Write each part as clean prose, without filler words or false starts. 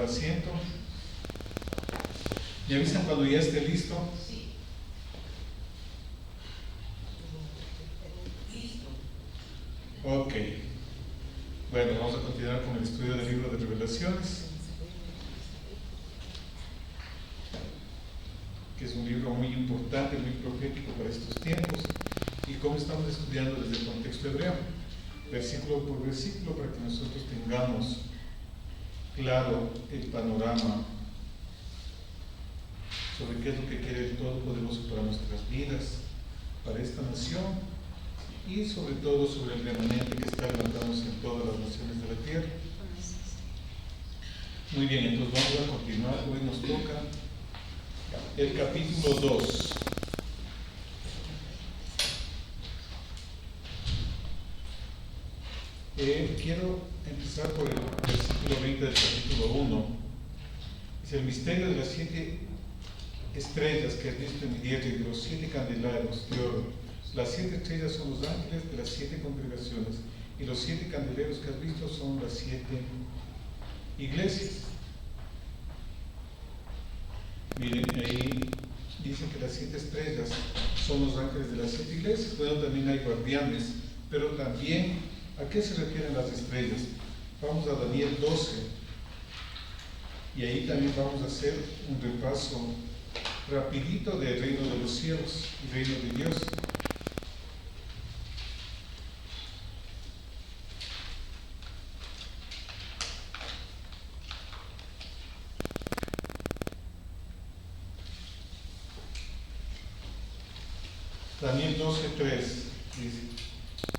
asiento. ¿Me avisan cuando ya esté listo? Sí. Listo. Ok. Bueno, vamos a continuar con el estudio del libro de Revelaciones, que es un libro muy importante, muy profético para estos tiempos, y como estamos estudiando desde el contexto hebreo, versículo por versículo, para que nosotros tengamos claro el panorama sobre qué es lo que quiere el Todopoderoso para nuestras vidas, para esta nación, y sobre todo sobre el remanente que está levantándose en todas las naciones de la tierra. Muy bien, entonces vamos a continuar. Hoy nos toca el capítulo 2. Quiero empezar por el versículo 20 del capítulo 1. Dice: el misterio de las 7 estrellas que has visto en mi diestra y de los 7 candeleros de oro. Las 7 estrellas son los ángeles de las 7 congregaciones, y los 7 candeleros que has visto son las 7 iglesias. Miren, ahí dice que las 7 estrellas son los ángeles de las 7 iglesias. Bueno, también hay guardianes, pero también, ¿a qué se refieren las estrellas? Vamos a Daniel 12, y ahí también vamos a hacer un repaso rapidito del reino de los cielos y reino de Dios. Daniel 12:3 dice: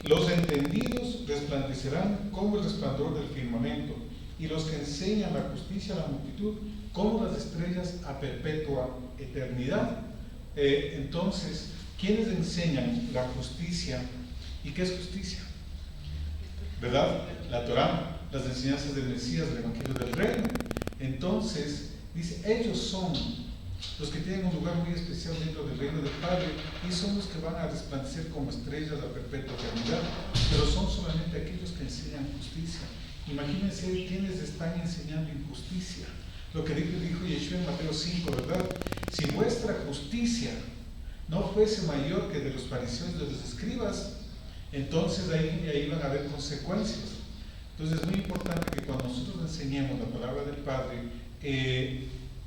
los entendidos resplandecerán como el resplandor del firmamento, y los que enseñan la justicia a la multitud como las estrellas a perpetua eternidad. Entonces, ¿quiénes enseñan la justicia? ¿Y qué es justicia? ¿Verdad? La Torá, las enseñanzas del Mesías, del Evangelio del Reino. Entonces, dice, ellos son los que tienen un lugar muy especial dentro del reino del Padre, y son los que van a resplandecer como estrellas a perpetua eternidad, pero son solamente aquellos que enseñan justicia. Imagínense quienes están enseñando injusticia. Lo que dijo Yeshua en Mateo 5, ¿verdad? Si vuestra justicia no fuese mayor que de los fariseos y de los escribas, entonces ahí van a haber consecuencias. Entonces es muy importante que cuando nosotros enseñemos la palabra del Padre,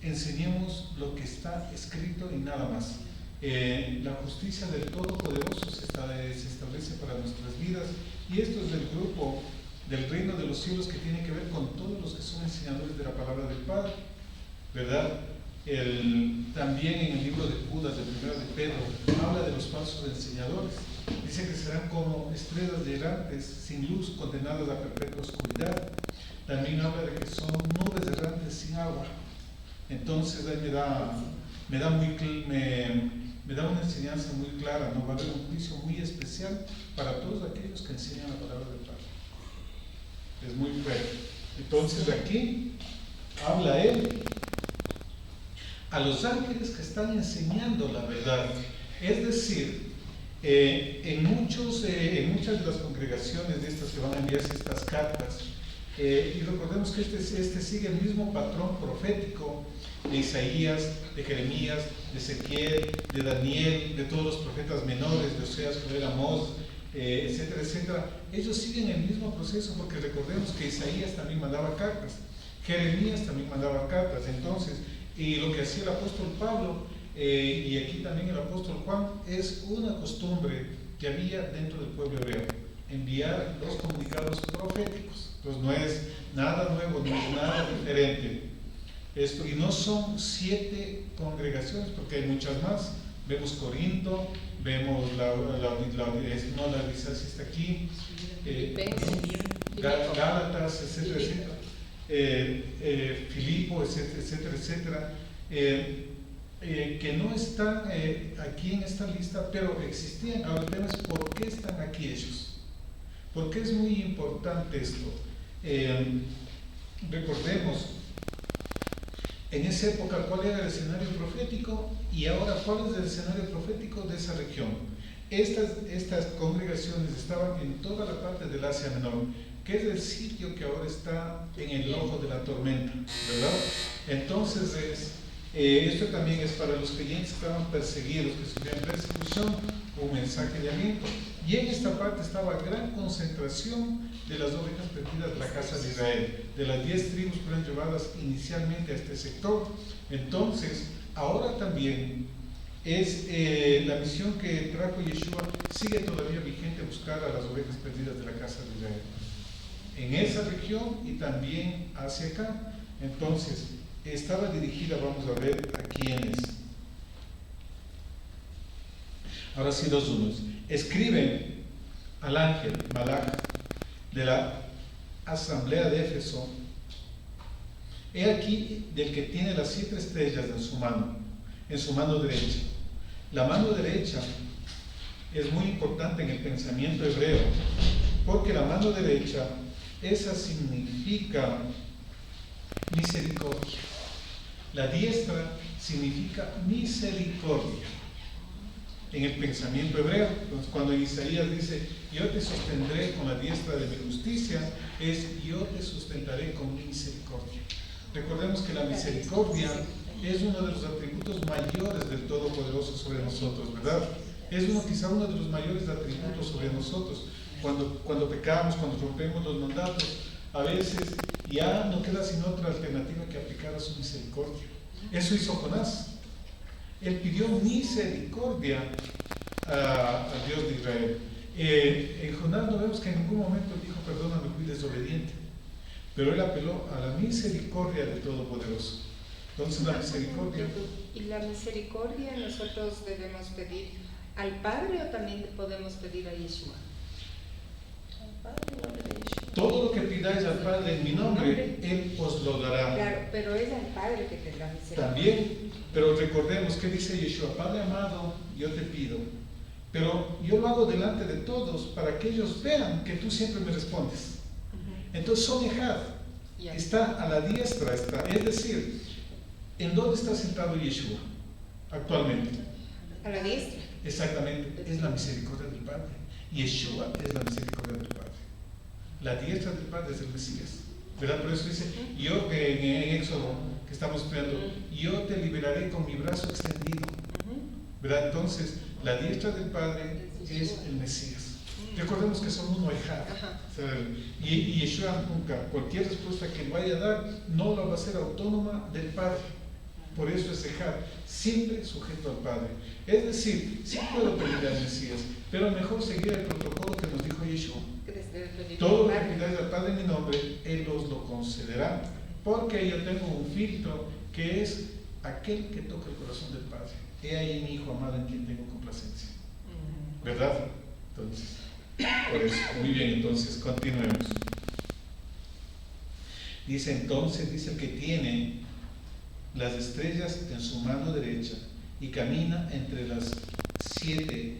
enseñemos lo que está escrito y nada más. La justicia del Todopoderoso se establece para nuestras vidas, y esto es del grupo del reino de los cielos, que tiene que ver con todos los que son enseñadores de la palabra del Padre, ¿verdad? También en el libro de Judas, de Primera de Pedro, habla de los falsos enseñadores. Dice que serán como estrellas errantes sin luz, condenadas a perpetua oscuridad. También habla de que son nubes errantes sin agua. Entonces ahí me da una enseñanza muy clara, ¿no? Va a haber un juicio muy especial para todos aquellos que enseñan la palabra del Padre. Es muy fuerte. Entonces aquí habla él a los ángeles que están enseñando la verdad. Es decir, en muchas de las congregaciones de estas que van a enviarse estas cartas, y recordemos que este sigue el mismo patrón profético de Isaías, de Jeremías, de Ezequiel, de Daniel, de todos los profetas menores, de Oseas, Joel, Amós, etcétera, etcétera. Ellos siguen el mismo proceso, porque recordemos que Isaías también mandaba cartas, Jeremías también mandaba cartas. Entonces, y lo que hacía el apóstol Pablo, y aquí también el apóstol Juan, es una costumbre que había dentro del pueblo hebreo: enviar los comunicados proféticos. Entonces no es nada nuevo, no es nada diferente esto, y no son 7 congregaciones, porque hay muchas más. Vemos Corinto, vemos la Odisea está aquí, Gálatas, etcétera, etcétera, Filipo, etcétera, etcétera, que no están aquí en esta lista, pero existían. Ahora el tema es por qué están aquí ellos. Porque es muy importante esto. Recordemos en esa época cuál era el escenario profético, y ahora cuál es el escenario profético de esa región. Estas congregaciones estaban en toda la parte del Asia Menor, que es el sitio que ahora está en el ojo de la tormenta, ¿verdad? Entonces esto también es para los creyentes que estaban perseguidos, que sufrían persecución, un mensaje de aliento. Y en esta parte estaba gran concentración de las ovejas perdidas de la casa de Israel, de las 10 tribus que fueron llevadas inicialmente a este sector. Entonces, ahora también es la misión que trajo Yeshua, sigue todavía vigente, buscar a las ovejas perdidas de la casa de Israel, en esa región y también hacia acá. Entonces, estaba dirigida, vamos a ver a quiénes. Ahora sí, 2:1. Escribe al ángel Malach de la asamblea de Éfeso: he aquí del que tiene las 7 estrellas en su mano derecha. La mano derecha es muy importante en el pensamiento hebreo, porque la mano derecha, esa significa misericordia. La diestra significa misericordia en el pensamiento hebreo. Entonces, cuando Isaías dice, yo te sostendré con la diestra de mi justicia, es yo te sustentaré con mi misericordia. Recordemos que la misericordia es uno de los atributos mayores del Todopoderoso sobre nosotros, ¿verdad? Es quizá uno de los mayores atributos sobre nosotros. Cuando pecamos, cuando rompemos los mandatos, a veces ya no queda sin otra alternativa que aplicar a su misericordia. Eso hizo Jonás. Él pidió misericordia al Dios de Israel. En Jonás no vemos que en ningún momento dijo, perdóname, fui desobediente. Pero él apeló a la misericordia del Todopoderoso. Entonces la misericordia... ¿Y la misericordia nosotros debemos pedir al Padre o también podemos pedir a Yeshua? Al Padre o a Yeshua. Todo lo que pidáis al Padre en mi nombre, Él os lo dará. Claro, pero es al Padre que tendrá misericordia. También, pero recordemos que dice Yeshua: Padre amado, yo te pido, pero yo lo hago delante de todos para que ellos vean que tú siempre me respondes. Entonces, Son Ejad está a la diestra, es decir, ¿en dónde está sentado Yeshua actualmente? A la diestra. Exactamente, es la misericordia del Padre. Yeshua es la misericordia del Padre. La diestra del Padre es el Mesías, ¿verdad? Por eso dice, yo en Éxodo, que estamos estudiando, yo te liberaré con mi brazo extendido, ¿verdad? Entonces, la diestra del Padre es el Mesías. Recordemos que son uno Ejad. O sea, y Yeshua nunca, cualquier respuesta que vaya a dar, no la va a hacer autónoma del Padre. Por eso es Ejad, siempre sujeto al Padre. Es decir, sí puedo pedir al Mesías, pero mejor seguir el protocolo que nos dijo Yeshua. Todo lo que pidáis al Padre en mi nombre, Él os lo concederá, porque yo tengo un filtro que es aquel que toca el corazón del Padre. He ahí mi Hijo amado en quien tengo complacencia, ¿verdad? Entonces, por eso, muy bien, entonces continuemos. Dice el que tiene las estrellas en su mano derecha y camina entre las 7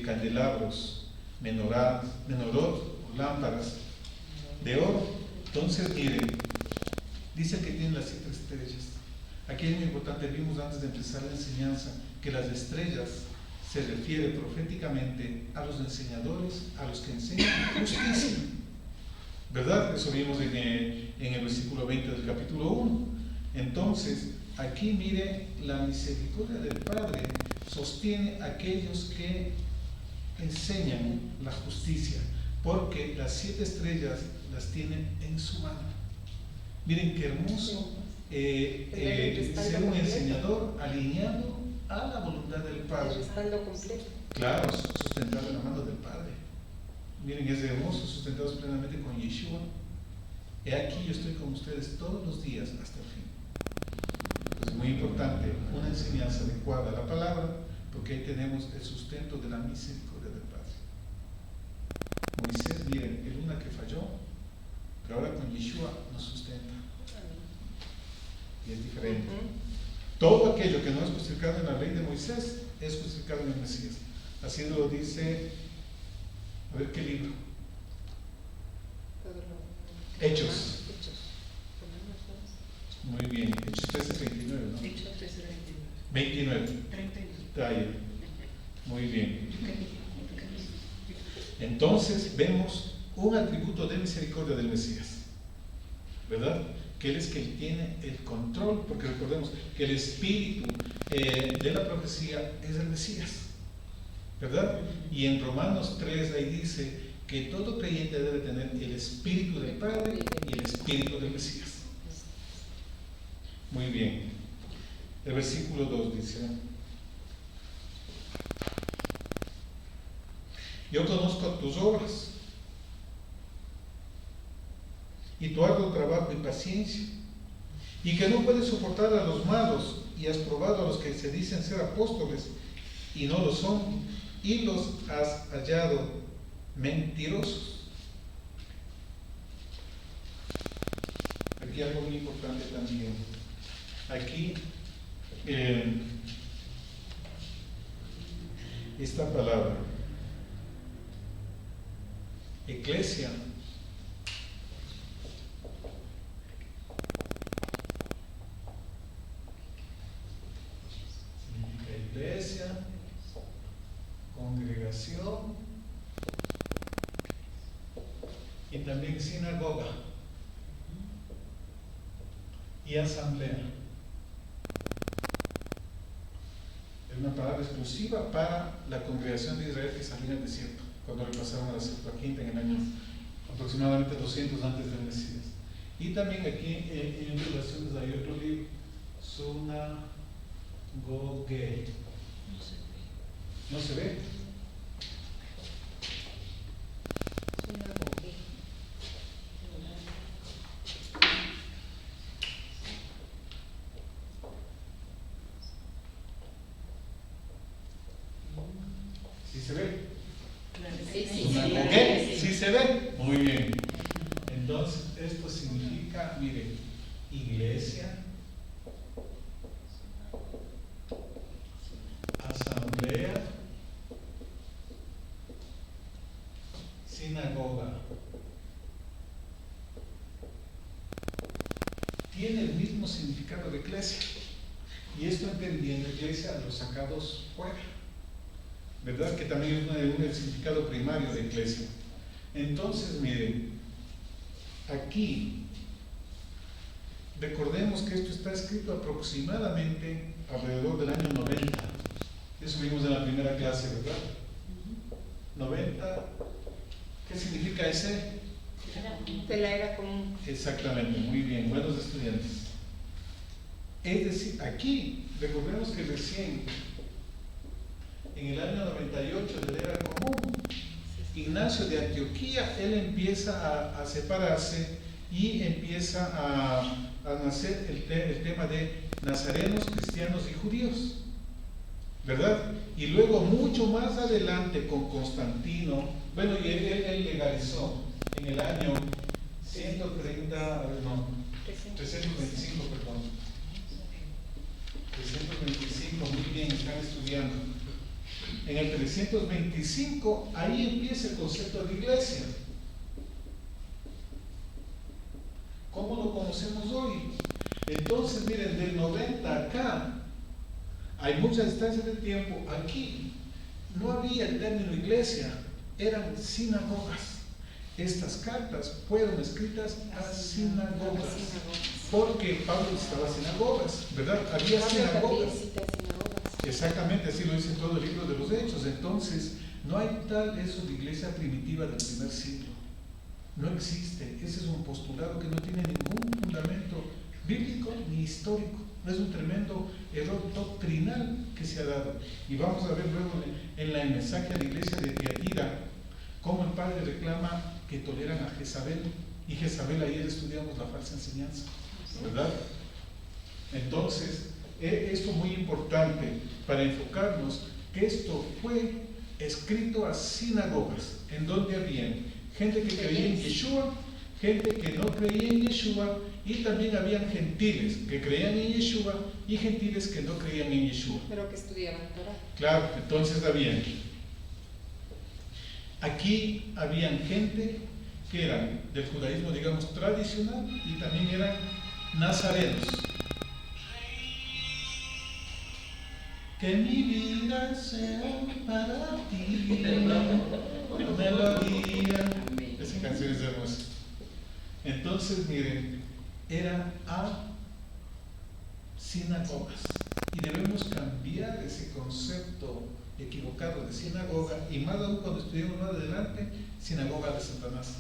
candelabros, menorot, lámparas de oro. Entonces, miren, dice que tiene las 7 estrellas. Aquí es muy importante, vimos antes de empezar la enseñanza que las estrellas se refiere proféticamente a los enseñadores, a los que enseñan justicia, ¿verdad? Eso vimos en el versículo 20 del capítulo 1. Entonces, aquí mire, la misericordia del Padre sostiene a aquellos que enseñan la justicia, porque las 7 estrellas las tienen en su mano. Miren qué hermoso ser un enseñador alineado a la voluntad del Padre. El respaldo completo. Claro, sustentado en la mano del Padre. Miren, es hermoso, sustentados plenamente con Yeshua. He aquí, yo estoy con ustedes todos los días hasta el fin. Es muy importante una enseñanza adecuada a la palabra, porque ahí tenemos el sustento de la misericordia del Padre. Moisés, miren, el una que falló, pero ahora con Yeshua nos sustenta. Y es diferente. Todo aquello que no es justificado en la ley de Moisés es justificado en el Mesías. Así lo dice, a ver qué libro. Hechos. Muy bien, Hechos 13:29, ¿no? Hechos 13:29. 29. 31. Muy bien. Entonces vemos un atributo de misericordia del Mesías, ¿verdad? Que Él es quien tiene el control, porque recordemos que el espíritu de la profecía es el Mesías, ¿verdad? Y en Romanos 3 ahí dice que todo creyente debe tener el espíritu del Padre y el espíritu del Mesías. Muy bien. El versículo 2 dice: yo conozco tus obras y tu arduo trabajo y paciencia, y que no puedes soportar a los malos, y has probado a los que se dicen ser apóstoles y no lo son, y los has hallado mentirosos. Aquí algo muy importante también. Aquí esta palabra eclesia significa iglesia, congregación y también sinagoga y asamblea. Es una palabra exclusiva para la congregación de Israel que salió en el desierto, cuando le pasaron a la Septuaginta en el año aproximadamente 200 antes del Mesías. Y también aquí en Revelaciones hay otro libro, Sunagoge. ¿No se ve? ¿Sí se ve? ¿Sí se ve? Muy bien. Entonces, esto significa, mire, iglesia, asamblea, sinagoga. Tiene el mismo significado de iglesia. Y esto entendiendo iglesia, los sacados fuera, ¿verdad? Que también es un significado primario de iglesia. Entonces, miren, aquí recordemos que esto está escrito aproximadamente alrededor del año 90. Eso vimos en la primera clase, ¿verdad? 90, ¿qué significa ese? De la era común. Exactamente, muy bien, buenos estudiantes. Es decir, aquí recordemos que recién en el año 98 de la era común, Ignacio de Antioquía, él empieza a separarse y empieza a nacer el tema de nazarenos, cristianos y judíos, ¿verdad? Y luego mucho más adelante con Constantino, bueno, y él legalizó en el año 325, perdón. 325, muy bien, están estudiando. En el 325, ahí empieza el concepto de iglesia. ¿Cómo lo conocemos hoy? Entonces, miren, del 90 acá, hay muchas distancias de tiempo. Aquí no había el término iglesia, eran sinagogas. Estas cartas fueron escritas a sinagogas, porque Pablo estaba a sinagogas, ¿verdad? Había sinagogas. Exactamente, así lo dice todo el libro de los Hechos. Entonces, no hay tal eso de iglesia primitiva del primer siglo. No existe. Ese es un postulado que no tiene ningún fundamento bíblico ni histórico. Es un tremendo error doctrinal que se ha dado. Y vamos a ver luego en el mensaje a la iglesia de Tiatira cómo el padre reclama que toleran a Jezabel. Y Jezabel, ayer estudiamos la falsa enseñanza, ¿verdad? Entonces, esto es muy importante para enfocarnos, que esto fue escrito a sinagogas, en donde había gente que creía en Yeshua, gente que no creía en Yeshua, y también habían gentiles que creían en Yeshua y gentiles que no creían en Yeshua. Pero que estudiaban Torah. Claro, entonces habían. Aquí habían gente que eran del judaísmo, digamos, tradicional, y también eran nazarenos. Que mi vida sea para ti, melodía. esa canción es hermosa. Entonces, miren, eran a sinagogas. Y debemos cambiar ese concepto equivocado de sinagoga, y más aún cuando estudiamos más adelante, sinagoga de Satanás.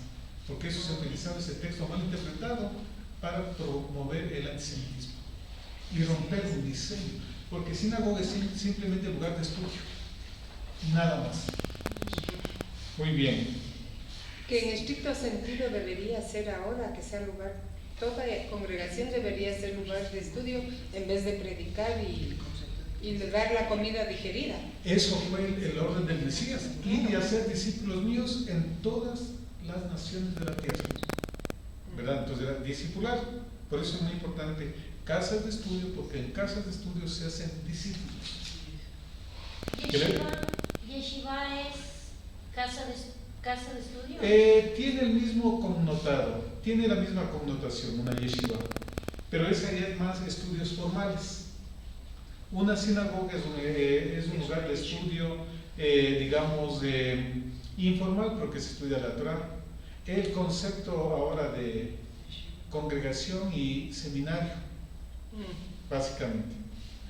Porque eso se utilizaba, ese texto mal interpretado, para promover el antisemitismo y romper un diseño. Porque sinagoga es simplemente lugar de estudio, nada más. Muy bien. Que en estricto sentido debería ser ahora, que sea lugar, toda congregación debería ser lugar de estudio en vez de predicar y de dar la comida digerida. Eso fue el orden del Mesías, ir y hacer discípulos míos en todas las naciones de la tierra, ¿verdad? Entonces era discipular. Por eso es muy importante casas de estudio, porque en casas de estudio se hacen discípulos. Yeshiva es casa de estudio. Tiene el mismo connotado, tiene la misma connotación, una yeshiva, pero esa ya es más estudios formales. Una sinagoga es un lugar de estudio, digamos, informal, porque se estudia la Torah. El concepto ahora de congregación y seminario, básicamente.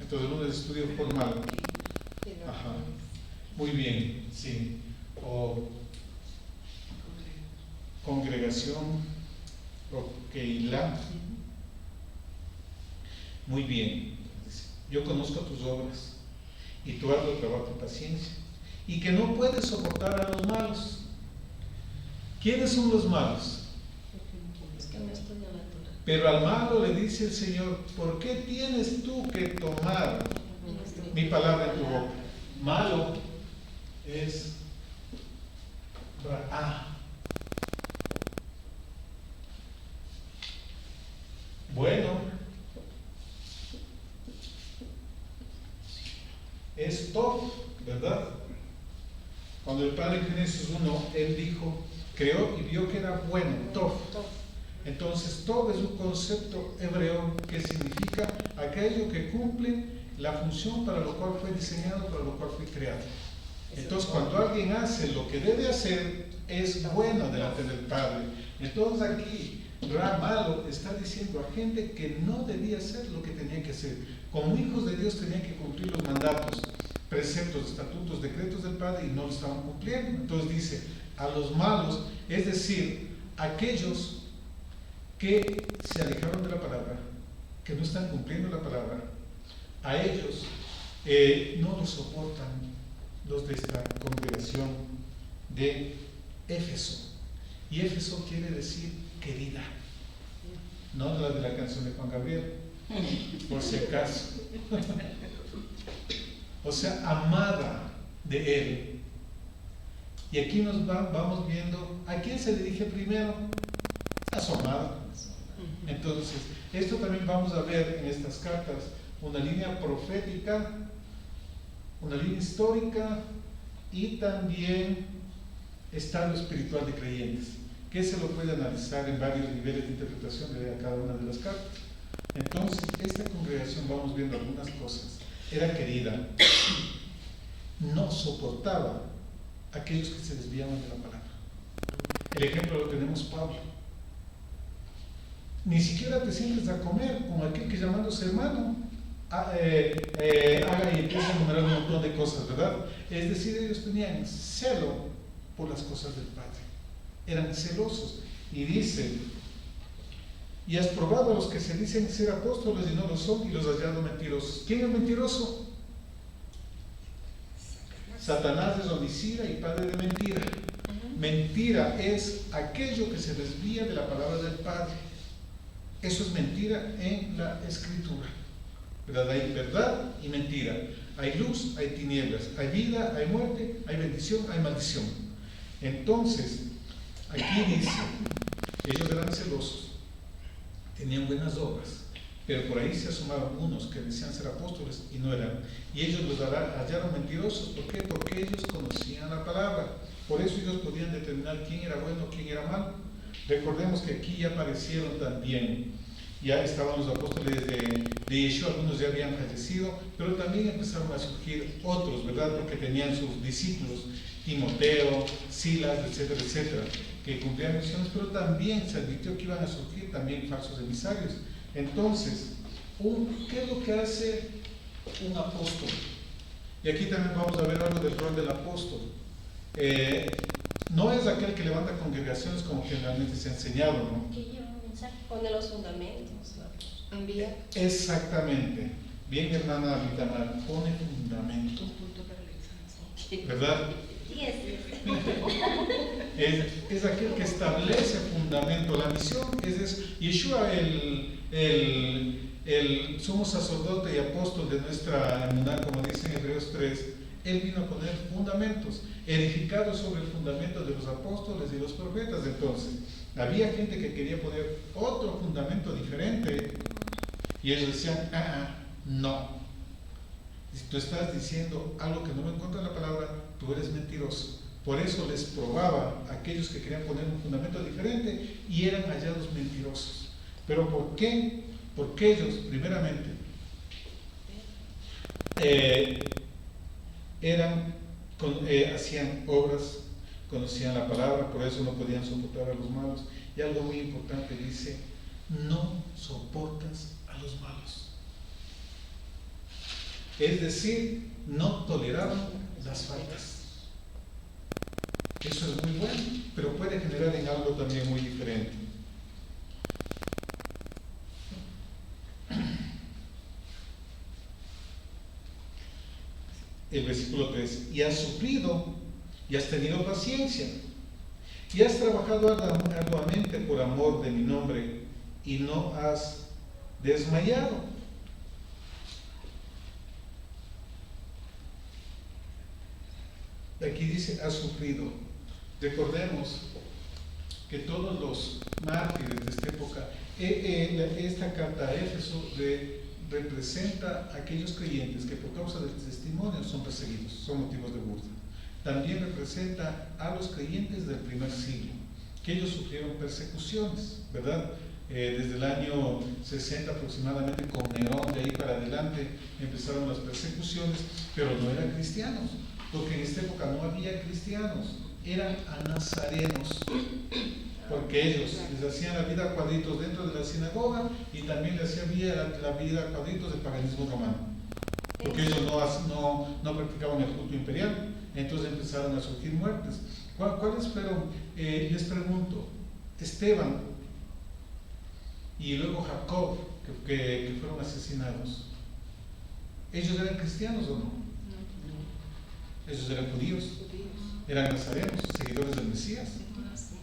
Entonces uno es estudio formal. Ajá. Muy bien, sí. O congregación o Keilah. Muy bien. Yo conozco tus obras y tu arduo trabajo y paciencia, y que no puedes soportar a los malos. ¿Quiénes son los malos? Es que no estudia la Torah. Pero al malo le dice el Señor: ¿por qué tienes tú que tomar mi palabra en tu boca? Malo es Ra'a. Bueno es Tov, ¿verdad? Cuando el Padre en Génesis 1, Él dijo, creó y vio que era bueno, Tov. Entonces, Tov es un concepto hebreo que significa aquello que cumple la función para lo cual fue diseñado, para lo cual fue creado. Entonces, cuando alguien hace lo que debe hacer, es bueno delante del Padre. Entonces aquí, Ra malo está diciendo a gente que no debía hacer lo que tenía que hacer. Como hijos de Dios tenían que cumplir los mandatos, preceptos, estatutos, decretos del Padre, y no lo estaban cumpliendo. Entonces dice, a los malos, es decir, aquellos que se alejaron de la palabra, que no están cumpliendo la palabra, a ellos no los soportan los de esta congregación de Éfeso. Y Éfeso quiere decir querida, no la de la canción de Juan Gabriel, por si acaso. O sea, amada de Él. Y aquí nos vamos viendo a quién se dirige primero, a su amada. Entonces, esto también vamos a ver en estas cartas, una línea profética, una línea histórica y también estado espiritual de creyentes, que se lo puede analizar en varios niveles de interpretación de cada una de las cartas. Entonces, esta congregación, vamos viendo algunas cosas, era querida, no soportaba a aquellos que se desviaban de la palabra. El ejemplo lo tenemos Pablo. Ni siquiera te sientes a comer con aquel que llamándose hermano haga y empieza a enumerar un montón de cosas, ¿verdad? Es decir, ellos tenían celo por las cosas del Padre, eran celosos. Y dice, y has probado a los que se dicen ser apóstoles y no lo son, y los has hallado mentirosos. ¿Quién es mentiroso? Satanás es homicida y padre de mentira. Mentira es aquello que se desvía de la palabra del Padre. Eso es mentira en la Escritura, ¿verdad? Hay verdad y mentira, hay luz, hay tinieblas, hay vida, hay muerte, hay bendición, hay maldición. Entonces, aquí dice, ellos eran celosos, tenían buenas obras, pero por ahí se asomaron unos que decían ser apóstoles y no eran, y ellos los hallaron mentirosos. ¿Por qué? Porque ellos conocían la palabra, por eso ellos podían determinar quién era bueno, quién era malo. Recordemos que aquí ya aparecieron también, ya estaban los apóstoles de Yeshua, algunos ya habían fallecido, pero también empezaron a surgir otros, ¿verdad? Porque tenían sus discípulos, Timoteo, Silas, etcétera, etcétera. que cumplían misiones, pero también se advirtió que iban a surgir también falsos emisarios. Entonces, ¿qué es lo que hace un apóstol? Y aquí también vamos a ver algo del rol del apóstol. No es aquel que levanta congregaciones como generalmente se ha enseñado, ¿no? Que lleva un mensaje. Pone los fundamentos. Envía. Exactamente. Bien, hermana Vitamar, pone fundamento, ¿verdad? Es aquel que establece fundamento. La misión es Yeshua, el sumo sacerdote y apóstol de nuestra emuná, como dice en Hebreos 3, él vino a poner fundamentos, edificados sobre el fundamento de los apóstoles y los profetas. Entonces, había gente que quería poner otro fundamento diferente y ellos decían, no. Si tú estás diciendo algo que no lo encuentra en la palabra, tú eres mentiroso. Por eso les probaba a aquellos que querían poner un fundamento diferente y eran hallados mentirosos. ¿Pero por qué? Porque ellos, primeramente, hacían obras, conocían la palabra, por eso no podían soportar a los malos. Y algo muy importante dice, no soportas a los malos. Es decir, no toleraban las faltas. Eso es muy bueno, pero puede generar en algo también muy diferente. El versículo 3, y has sufrido, y has tenido paciencia, y has trabajado arduamente por amor de mi nombre, y no has desmayado. Aquí dice, has sufrido. Recordemos que todos los mártires de esta época, esta carta a Éfeso representa a aquellos creyentes que por causa del testimonio son perseguidos, son motivos de burla. También representa a los creyentes del primer siglo, que ellos sufrieron persecuciones, ¿verdad? Desde el año 60 aproximadamente, con Nerón, de ahí para adelante empezaron las persecuciones, pero no eran cristianos, porque en esta época no había cristianos, eran anazarenos, porque ellos les hacían la vida a cuadritos dentro de la sinagoga y también les hacían la vida a cuadritos del paganismo romano, porque ellos no practicaban el culto imperial. Entonces empezaron a surgir muertes. ¿Cuáles fueron? Les pregunto, Esteban y luego Jacob, que fueron asesinados, ¿ellos eran cristianos o no? Ellos eran judíos, eran nazarenos, seguidores del Mesías.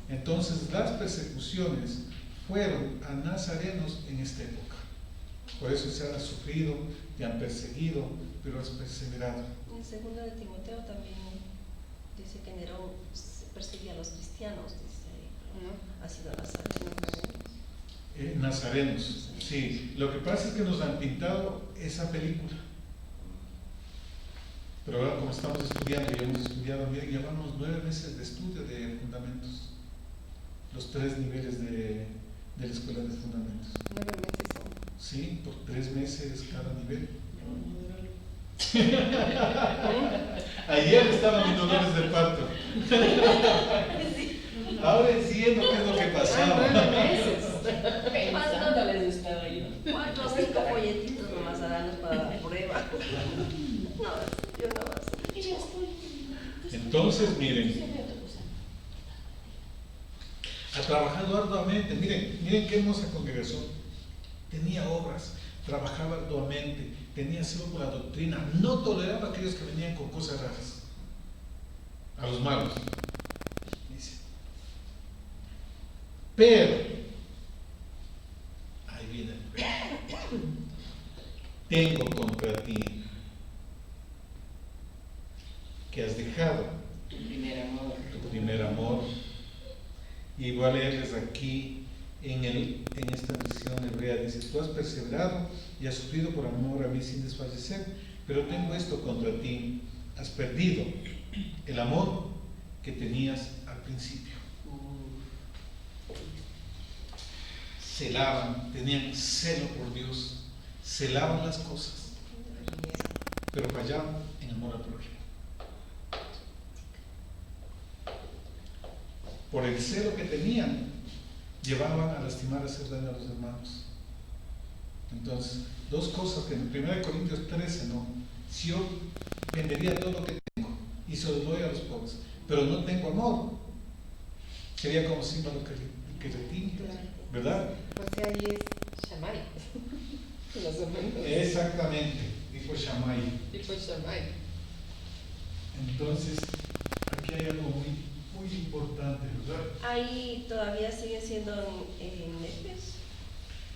Entonces las persecuciones fueron a nazarenos en esta época. Por eso se han sufrido y han perseguido, pero han perseverado. En segundo de Timoteo también dice que Nerón perseguía a los cristianos, dice ahí, pero ha sido nazarenos. Nazarenos, sí. Lo que pasa es que nos han pintado esa película. Pero ahora como estamos estudiando y hemos estudiado bien, llevamos 9 meses de estudio de fundamentos. Los 3 niveles de la escuela de fundamentos. 9 meses son. Sí, por 3 meses cada nivel. Ayer estaban mis dolores de parto. Ahora entiendo qué es lo que pasaba. 9 meses. ¿Cuánto les estaba yo? 4 o 5 folletitos nomás a darnos para la prueba. No, yo no vas. Entonces, miren, ha trabajado arduamente. Miren qué hermosa congregación. Tenía obras, trabajaba arduamente, tenía celo por la doctrina, no toleraba a aquellos que venían con cosas raras, a los malos. Dice. Pero, ahí viene el pero. Tengo contra ti que has dejado Tu primer amor. Y voy a leerles aquí en esta versión hebrea, dice, tú has perseverado y has sufrido por amor a mí sin desfallecer, pero tengo esto contra ti, has perdido el amor que tenías al principio. Celaban, tenían celo por Dios, celaban las cosas, pero fallaban en amor al prójimo. por el celo que tenían, llevaban a lastimar, a hacer daño a los hermanos. Entonces, dos cosas que en 1 Corintios 13, no, si yo vendería todo lo que tengo y se lo doy a los pobres, pero no tengo amor, sería como símbolo que retiene, ¿verdad? O sea, ahí es Shammai. Más o menos. Exactamente, dijo Shammai. Tipo Shammai. Entonces, aquí hay algo muy importante, ¿verdad? Ahí todavía sigue siendo nefes.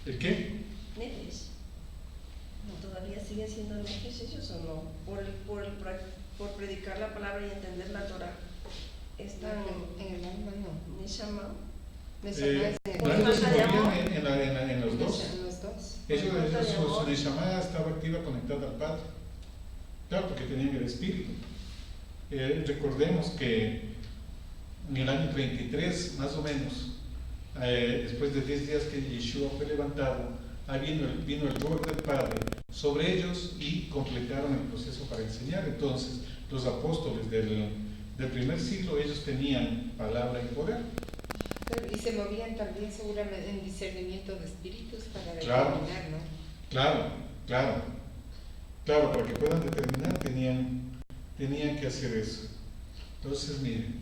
¿El qué? Nefes. ¿Todavía siguen siendo nefes ellos o no? Por predicar la palabra y entender la Torah. Están En el alma no. Neshama. Neshama es en el por Ellos se falta de amor. movían en los dos. En los dos. Su Neshama estaba activa, conectada al Padre. Claro, porque tenían el Espíritu. Recordemos que en el año 33, más o menos, después de 10 días que Yeshua fue levantado, ahí vino el Ruach del Padre sobre ellos y completaron el proceso para enseñar. Entonces, los apóstoles del primer siglo, ellos tenían palabra y poder. Y se movían también seguramente en discernimiento de espíritus para Claro. determinar, ¿no? Claro, para que puedan determinar tenían que hacer eso. Entonces, miren,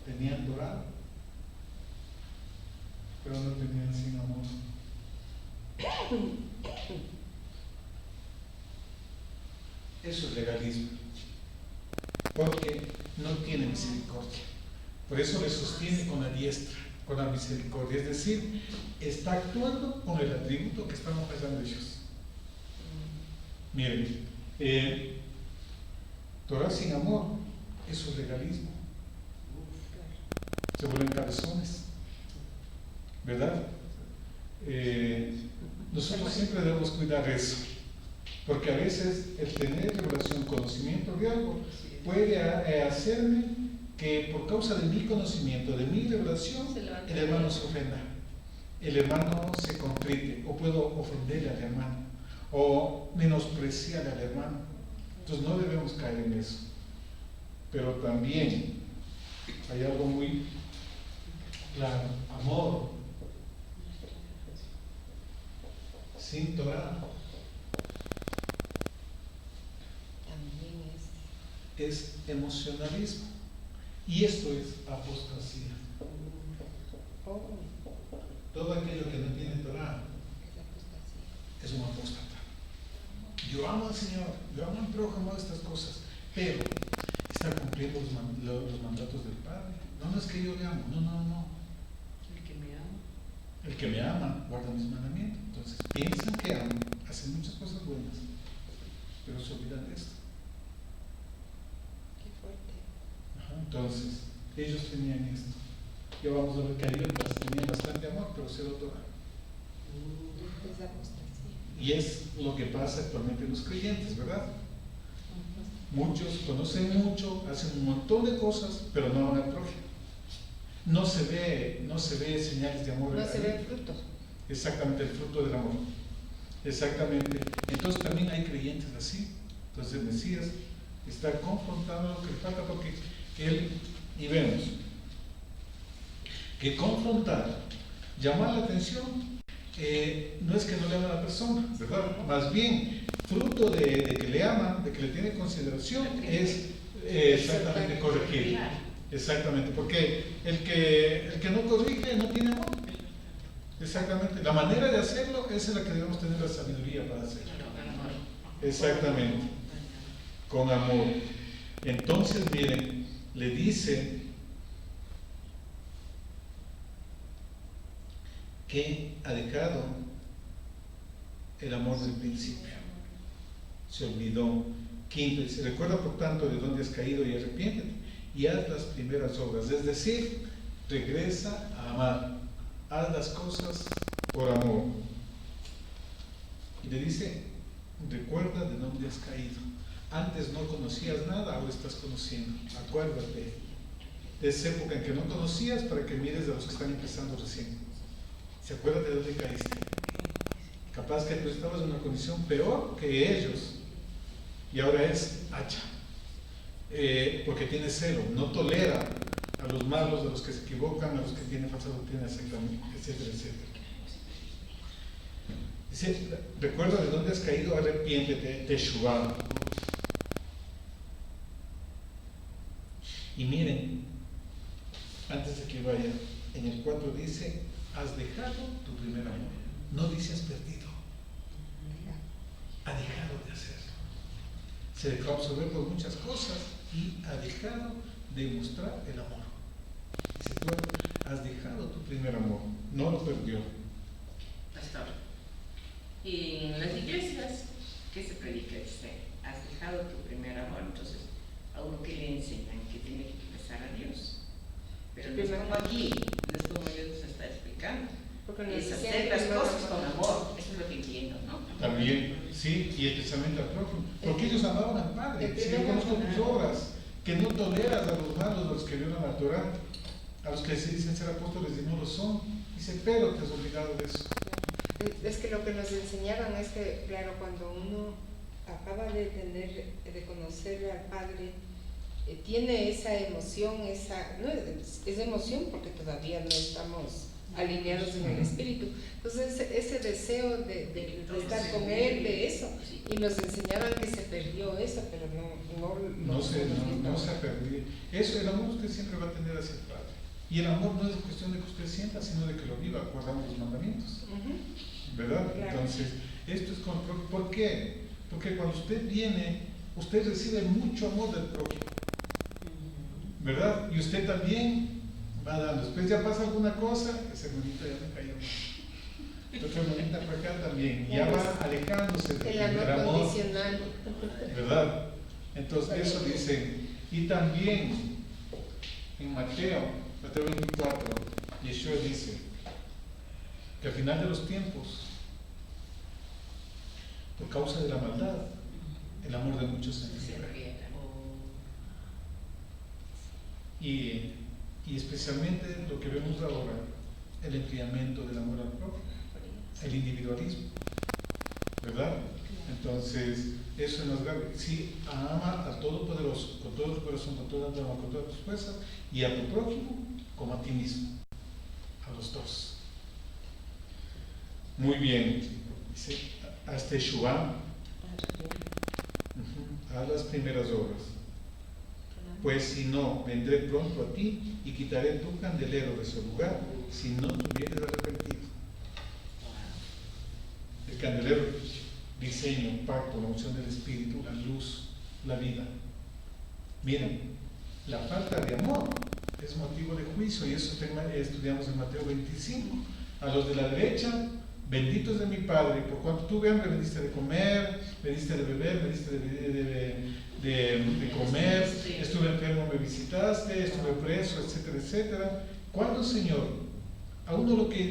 tenían Torah, pero no tenían sin amor. Eso es legalismo, porque no tiene misericordia. Por eso le sostiene con la diestra, con la misericordia. Es decir, está actuando con el atributo que estamos pensando ellos. Miren, Torah sin amor, eso es legalismo. Se vuelven cabezones, ¿verdad? Nosotros siempre debemos cuidar eso, porque a veces el tener revelación, conocimiento de algo, puede hacerme que por causa de mi conocimiento, de mi revelación, el hermano se ofenda, el hermano se contrite, o puedo ofenderle al hermano, o menospreciar al hermano. Entonces no debemos caer en eso. Pero también hay algo muy claro: amor sin Torah También es emocionalismo, y esto es apostasía. Oh, Todo aquello que no tiene Torah es apostasía. es un apóstata. Yo amo al Señor, yo amo al prójimo, estas cosas, pero está cumpliendo los mandatos del Padre. No es que yo le amo, no. El que me ama. El que me ama guarda mis mandamientos. Entonces piensan que aman, hacen muchas cosas buenas, pero se olvidan de esto. Qué fuerte. Ajá. Entonces, ellos tenían esto. Ya vamos a ver que ellos tenían bastante amor, pero cero Torah. Es apostasía. Y es lo que pasa actualmente en los creyentes, ¿verdad? Muchos conocen mucho, hacen un montón de cosas, pero no aman al prójimo. No se ve señales de amor. No se ve fruto. Exactamente, el fruto del amor. Exactamente. Entonces también hay creyentes así. Entonces el Mesías está confrontando lo que le falta, porque y vemos que confrontar, llamar la atención, no es que no le ama a la persona, ¿verdad? Más bien, fruto de que le ama, de que le tiene consideración, es exactamente corregir. Exactamente, porque el que no corrige no tiene amor. Exactamente, la manera de hacerlo es en la que debemos tener la sabiduría para hacerlo. Exactamente, con amor. Entonces, miren, le dice que ha dejado el amor del principio, se olvidó. Quinto, dice: recuerda por tanto de dónde has caído y arrepiéntete y haz las primeras obras. Es decir, regresa a amar, haz las cosas por amor. Y le dice: recuerda de dónde has caído. Antes no conocías nada, ahora estás conociendo. Acuérdate de esa época en que no conocías, para que mires a los que están empezando recién. ¿Se acuerdan de dónde caíste? Capaz que tú estabas en una condición peor que ellos, y ahora es hacha. porque tiene celo, no tolera a los malos, a los que se equivocan, a los que tienen falsa doctrina, etcétera, etcétera. Dice, recuerda de dónde has caído, arrepiéntete, teshuvah. Y miren, antes de que vaya, en el 4 dice, has dejado tu primer amor. No dice has perdido. Ha dejado de hacerlo. Se dejó absorber por muchas cosas y ha dejado de mostrar el amor. Dice, tú has dejado tu primer amor, no lo perdió. Hasta ahora. Y en las iglesias, ¿qué se predica? Dice, has dejado tu primer amor, entonces a uno que le enseñan que tiene que besar a Dios. Pero no es como aquí, no es como Dios nos está explicando. Porque nos Es decían hacer las primero cosas amor. con amor, eso es lo que entiendo, ¿no? También, sí, y especialmente al prójimo. Porque ellos amaban al Padre. Si yo conozco tus obras, que no toleras a los malos, a los que violan la Torah, a los que se dicen ser apóstoles y no lo son. Dice, pero te has olvidado de eso. Es que lo que nos enseñaban es que, claro, cuando uno acaba de conocer al Padre, tiene esa emoción, no es emoción porque todavía no estamos alineados en el espíritu. Entonces ese deseo de estar con Él, de eso, y nos enseñaban que se perdió eso, pero No se ha perdido. Eso, el amor usted siempre va a tener hacia el Padre. Y el amor no es cuestión de que usted sienta, sino de que lo viva, guardando los mandamientos. ¿Verdad? Claro. Entonces, esto es con ¿por qué? Porque cuando usted viene, usted recibe mucho amor del prójimo. ¿Verdad? Y usted también va dando. Después ya pasa alguna cosa, ese hermanito ya me cayó mal. Otra hermanita por acá también, ya va alejándose del el primer amor amor. condicional. ¿Verdad? Entonces eso dice. Y también en Mateo 24, Yeshua dice que al final de los tiempos, por causa de la maldad, el amor de muchos se enfriará. Y especialmente lo que vemos ahora, el enfriamiento del amor al prójimo, el individualismo, ¿verdad? Entonces, eso es más grave. Si ama al Todopoderoso, con todo tu corazón, con toda tu alma, con todas tus fuerzas, y a tu prójimo como a ti mismo, a los dos. Muy bien, dice, haz teshuvah, haz las primeras obras. Pues si no, vendré pronto a ti y quitaré tu candelero de su lugar, si no te hubieres arrepentido. El candelero, diseño, pacto, la unción del Espíritu, la luz, la vida. Miren, la falta de amor es motivo de juicio, y eso estudiamos en Mateo 25. A los de la derecha, benditos de mi Padre, por cuanto tuve hambre me diste de comer, me diste de beber, me diste de comer, estuve enfermo, me visitaste, estuve preso, etcétera, etcétera. ¿Cuándo, Señor? A uno lo que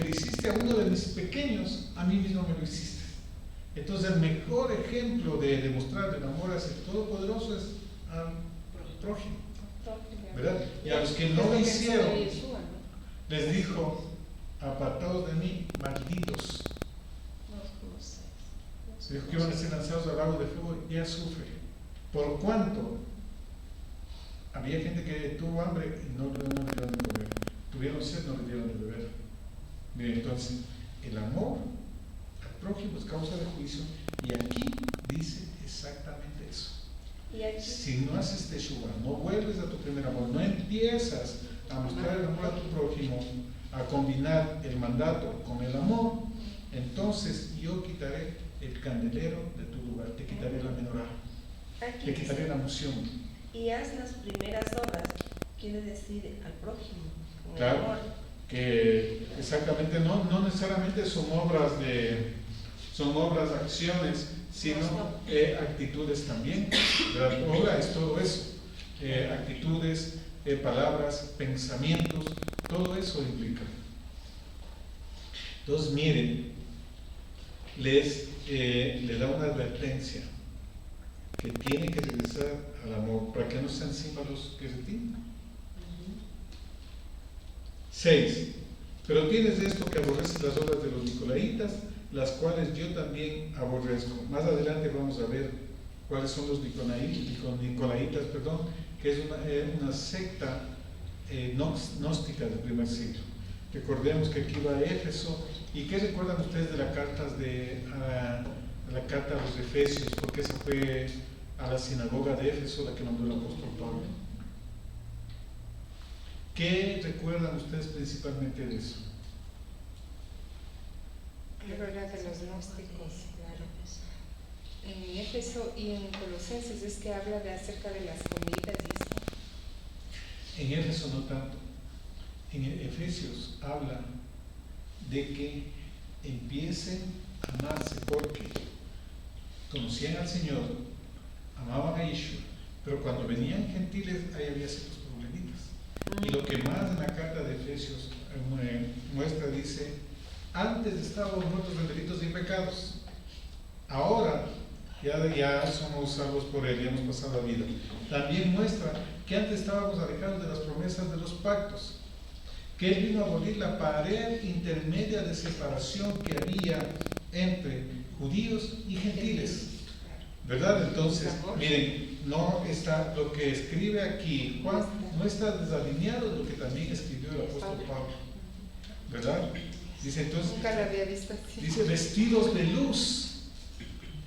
le hiciste a uno de mis pequeños, a mí mismo me lo hiciste. Entonces el mejor ejemplo de demostrar el amor hacia el Todopoderoso es al prójimo, ¿verdad? Y a los que no lo hicieron, les dijo, apartados de mí, malditos. Se dijo que iban a ser lanzados al lago de fuego y azufre. Por cuanto había gente que tuvo hambre y no le dieron de comer, tuvieron sed, no le dieron de beber. Bien, entonces, el amor al prójimo es causa de juicio, y aquí dice exactamente eso. Si no haces teshuvah, no vuelves a tu primer amor, no empiezas a mostrar el amor a tu prójimo, a combinar el mandato con el amor, entonces yo quitaré el candelero de tu lugar, te quitaré la menorá, te quitaré la unción. Y haz las primeras obras, quiere decir al prójimo, con Claro, amor. que exactamente no necesariamente son obras, acciones, sino actitudes también. La obra es todo eso, actitudes, palabras, pensamientos, todo eso implica. Entonces, miren, le da una advertencia que tiene que regresar al amor para que no sean símbolos que se tienen. 6. Pero tienes esto que aborreces las obras de los nicolaitas, las cuales yo también aborrezco. Más adelante vamos a ver cuáles son los nicolaitas, perdón, que es una secta gnóstica del primer siglo. Recordemos que aquí va Éfeso. ¿Y qué recuerdan ustedes de las cartas la carta a los Efesios? Porque esa fue a la sinagoga de Éfeso la que mandó el apóstol Pablo. ¿Qué recuerdan ustedes principalmente de eso? Era de los gnósticos, claro. En Éfeso y en Colosenses es que habla acerca de las comidas y eso. En Éfeso no tanto. En Efesios habla de que empiecen a amarse porque conocían al Señor, amaban a Yeshua, pero cuando venían gentiles ahí había ciertos problemitas. Y lo que más en la carta de Efesios muestra, dice: antes estábamos muertos en delitos y pecados, ahora ya somos salvos por Él, ya hemos pasado la vida. También muestra que antes estábamos alejados de las promesas de los pactos, que Él vino a abolir la pared intermedia de separación que había entre judíos y gentiles, ¿verdad? Entonces, miren, no está lo que escribe aquí Juan, no está desalineado de lo que también escribió el apóstol Pablo, ¿verdad? Dice entonces, Nunca lo había visto así. dice vestidos de luz,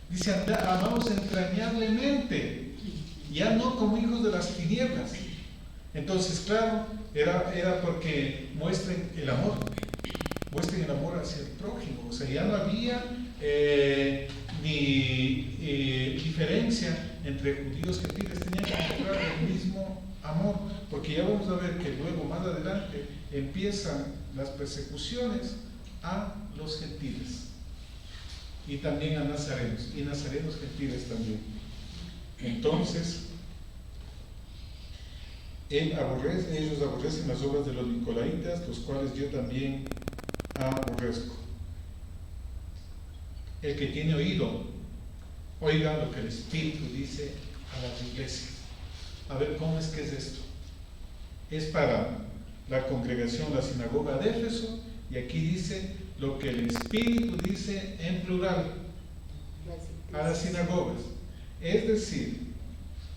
dice amamos entrañablemente, ya no como hijos de las tinieblas. Entonces, claro, era porque muestren el amor hacia el prójimo. O sea, ya no había ni diferencia entre judíos y gentiles, tenían que mostrar el mismo amor, porque ya vamos a ver que luego, más adelante, empiezan las persecuciones a los gentiles y también a nazarenos, y nazarenos gentiles también. Entonces, ellos aborrecen las obras de los nicolaitas, los cuales yo también aborrezco. El que tiene oído, oiga lo que el Espíritu dice a las iglesias. A ver, ¿cómo es que es esto? Es para la congregación, la sinagoga de Éfeso, y aquí dice lo que el Espíritu dice en plural a las sinagogas. Es decir,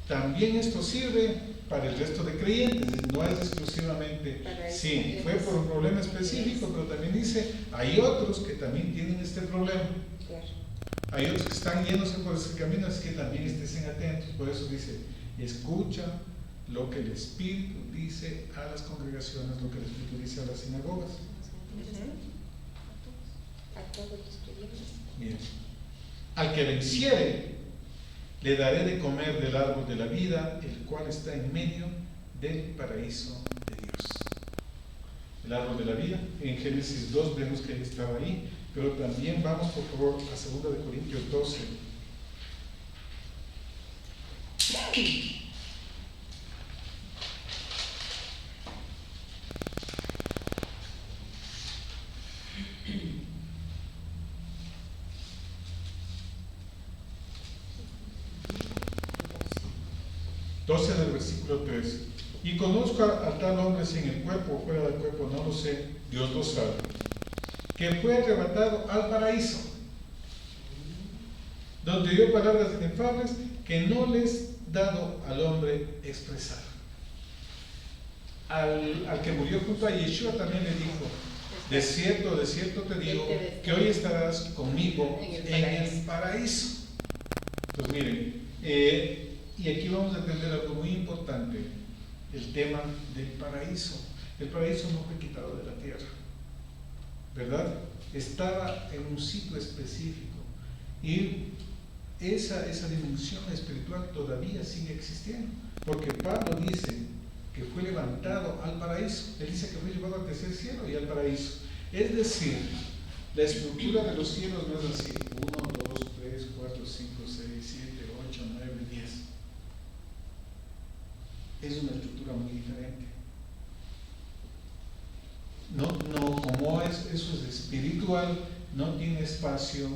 también esto sirve para el resto de creyentes, no es exclusivamente, sí, fue por un problema específico, pero también dice, hay otros que también tienen este problema. Hay otros que están yéndose por ese camino, así que también estén atentos. Por eso dice, escucha lo que el Espíritu dice a las congregaciones, lo que el Espíritu dice a las sinagogas. A todos los creyentes. Bien. Al que venciere, le daré de comer del árbol de la vida, el cual está en medio del paraíso de Dios. El árbol de la vida, en Génesis 2 vemos que estaba ahí, pero también vamos por favor a 2 de Corintios 12. Del versículo 3. Y conozco a tal hombre si en el cuerpo o fuera del cuerpo, no lo sé, Dios lo sabe, que fue arrebatado al paraíso, donde dio palabras inefables que no les dado al hombre expresar. Al que murió junto a Yeshua también le dijo, de cierto te digo, que hoy estarás conmigo en el paraíso. Entonces miren, y aquí vamos a entender algo muy importante, el tema del paraíso. El paraíso no fue quitado de la tierra, ¿verdad? Estaba en un sitio específico y esa dimensión espiritual todavía sigue existiendo, porque Pablo dice que fue levantado al paraíso. Él dice que fue llevado al tercer cielo y al paraíso. Es decir, la estructura de los cielos no es así: 1, 2, 3, 4, 5, 6, 7, 8, 9, 10. Es una estructura muy diferente. Como eso es espiritual, no tiene espacio,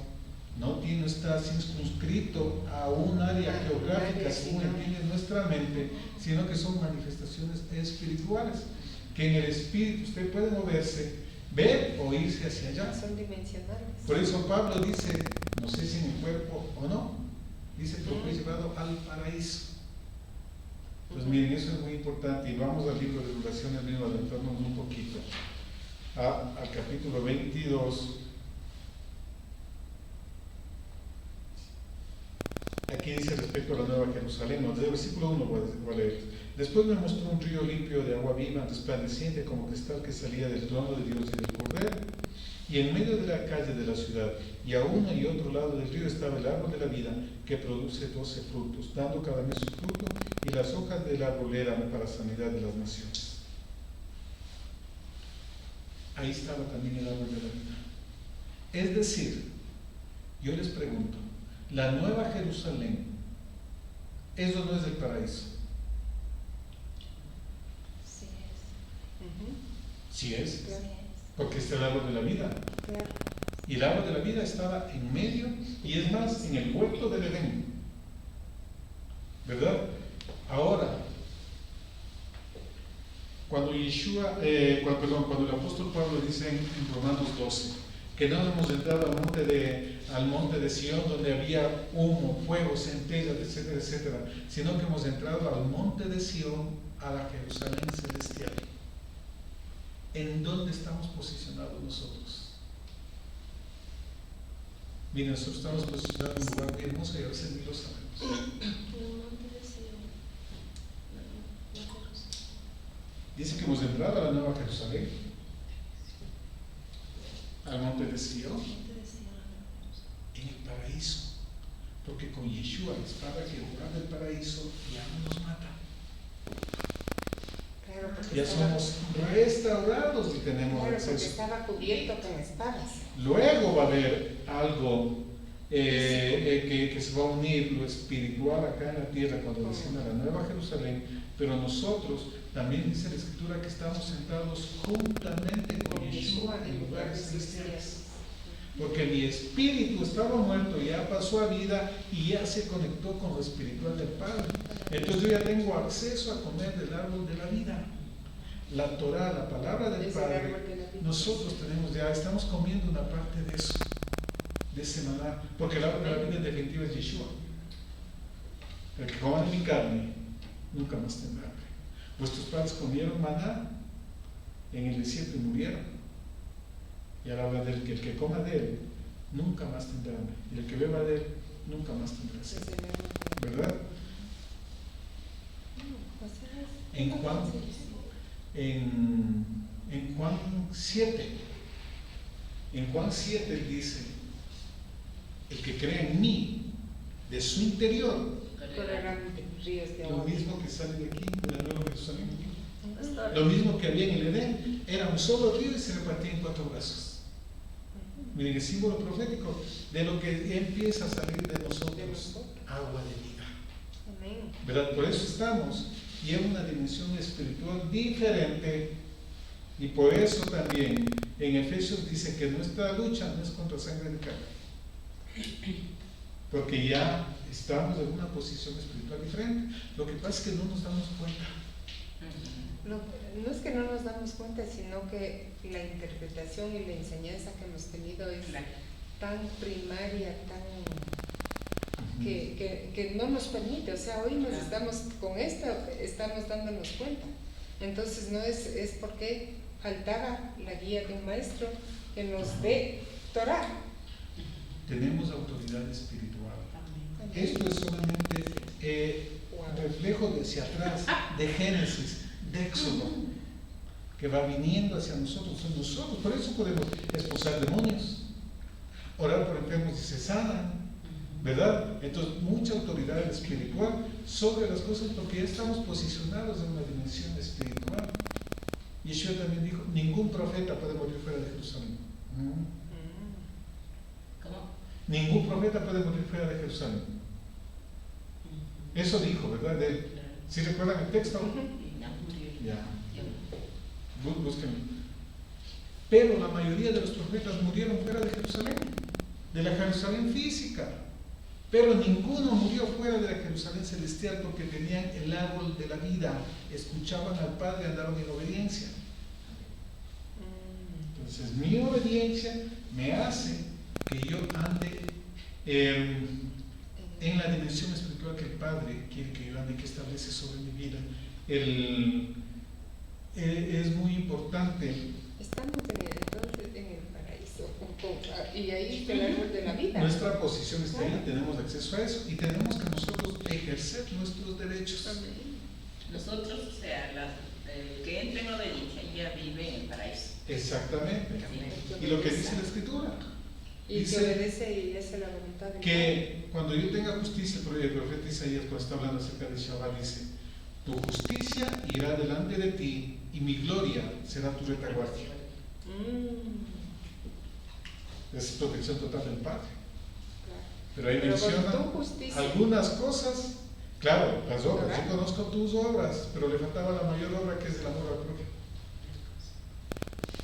no está circunscrito a un área geográfica, según entiende nuestra mente, sino que son manifestaciones espirituales, que en el espíritu usted puede moverse, ver o irse hacia allá. Son dimensionales. Por eso Pablo dice, no sé si en el cuerpo o no, dice, pero fue llevado al paraíso. Pues miren, eso es muy importante. Y vamos al libro de Revelaciones, mismo, adentrarnos un poquito al capítulo 22. Aquí dice respecto a la Nueva Jerusalén, desde el versículo 1 voy a leer. Después me mostró un río limpio de agua viva, resplandeciente como cristal, que salía del trono de Dios y del Cordero. Y en medio de la calle de la ciudad, y a uno y otro lado del río, estaba el árbol de la vida, que produce 12 frutos, dando cada mes su fruto, y las hojas del árbol eran para sanidad de las naciones. Ahí estaba también el árbol de la vida. Es decir, yo les pregunto, la Nueva Jerusalén, ¿eso no es el paraíso? Sí es. Ujú, Sí es, Sí es. porque está el árbol de la vida. claro. Y el árbol de la vida estaba en medio, y es más, en el huerto del Edén. ¿Verdad? Ahora, cuando cuando el apóstol Pablo dice en Romanos 12, que no hemos entrado al monte de Sión, donde había humo, fuego, centellas, etcétera, etcétera, sino que hemos entrado al monte de Sión, a la Jerusalén celestial. ¿En dónde estamos posicionados nosotros? Miren, nosotros estamos posicionados en un lugar muy hermoso y a veces ni lo sabemos. El monte de Sion. La Jerusalén. Dice que hemos entrado a la Nueva Jerusalén, al monte de Sión, El monte de Sion, la Jerusalén. en el paraíso. Porque con Yeshua, la espada que jugando el paraíso, ya no nos mata. Claro, porque Ya estaba, somos restaurados y tenemos claro, porque acceso. estaba cubierto con espadas. Luego va a haber algo que se va a unir lo espiritual acá en la tierra cuando descienda la Nueva Jerusalén, pero nosotros también dice la Escritura que estamos sentados juntamente con Yeshua en lugares celestiales. Porque mi espíritu estaba muerto, ya pasó a vida y ya se conectó con lo espiritual del Padre. Entonces yo ya tengo acceso a comer del árbol de la vida. La Torah, la palabra del Es el Padre, árbol de la vida. nosotros estamos comiendo una parte de eso, de ese maná, porque el árbol de la vida en definitiva es Yeshua. El que coma de mi carne nunca más tendrá hambre. Vuestros padres comieron maná en el desierto y murieron. Y ahora habla del que el que coma de él nunca más tendrá hambre, y el que beba de él nunca más tendrá sed. Es el árbol de la vida. ¿Verdad? O sea, es- En Juan, en Juan 7, en Juan 7 él dice, el que cree en mí, de su interior, correrán ríos de lo agua. mismo que sale de aquí, de la Nueva Jerusalén. Hasta ahora. Lo mismo que había en el Edén, era un solo río y se repartía en 4 brazos. Miren, el símbolo profético de lo que empieza a salir de nosotros, agua de vida. Amén. ¿Verdad? Por eso estamos, y es una dimensión espiritual diferente, y por eso también en Efesios dice que nuestra lucha no es contra sangre de carne, porque ya estamos en una posición espiritual diferente. Lo que pasa es que no nos damos cuenta. No es que no nos damos cuenta, sino que la interpretación y la enseñanza que hemos tenido es Claro. tan primaria, que no nos permite. O sea, hoy nos Claro. estamos con esto, estamos dándonos cuenta. Entonces no es porque faltaba la guía de un maestro que nos dé Torah. Tenemos autoridad espiritual. Amén. Esto es solamente reflejo de hacia atrás, de Génesis, de Éxodo, que va viniendo hacia nosotros. Son nosotros, por eso podemos expulsar demonios, orar por enfermos y se sanan, ¿verdad? Entonces, mucha autoridad espiritual sobre las cosas, porque ya estamos posicionados en una dimensión espiritual. Yeshua también dijo, ningún profeta puede morir fuera de Jerusalén. ¿Cómo? Ningún profeta puede morir fuera de Jerusalén. Eso dijo, ¿verdad? De él. ¿Sí recuerdan el texto? Y no murieron. Ya. Búsquenlo. Pero la mayoría de los profetas murieron fuera de Jerusalén, de la Jerusalén física. Pero ninguno murió fuera de la Jerusalén celestial porque tenían el árbol de la vida, escuchaban al Padre y andaban en obediencia. Entonces, mi obediencia me hace que yo ande en la dimensión espiritual que el Padre quiere que yo ande y que establece sobre mi vida. Es muy importante. Estamos entonces en el paraíso y ahí está el árbol de la vida. Nuestra posición está ahí, tenemos acceso a eso y tenemos que nosotros ejercer nuestros derechos. Amén. Nosotros, o sea, el que entre en obediencia ya vive en el paraíso. Exactamente. Sí. Y lo que dice la Escritura, Y dice que obedece y hace la voluntad de que cuando yo tenga justicia, el profeta Isaías, cuando está hablando acerca de Shabbat, dice: tu justicia irá delante de ti y mi gloria será tu retaguardia. Es protección total del Padre. Pero ahí menciona con tu justicia. algunas cosas, claro, las obras. ¿Verdad? Yo conozco tus obras, pero le faltaba la mayor obra, que es el amor al prójimo.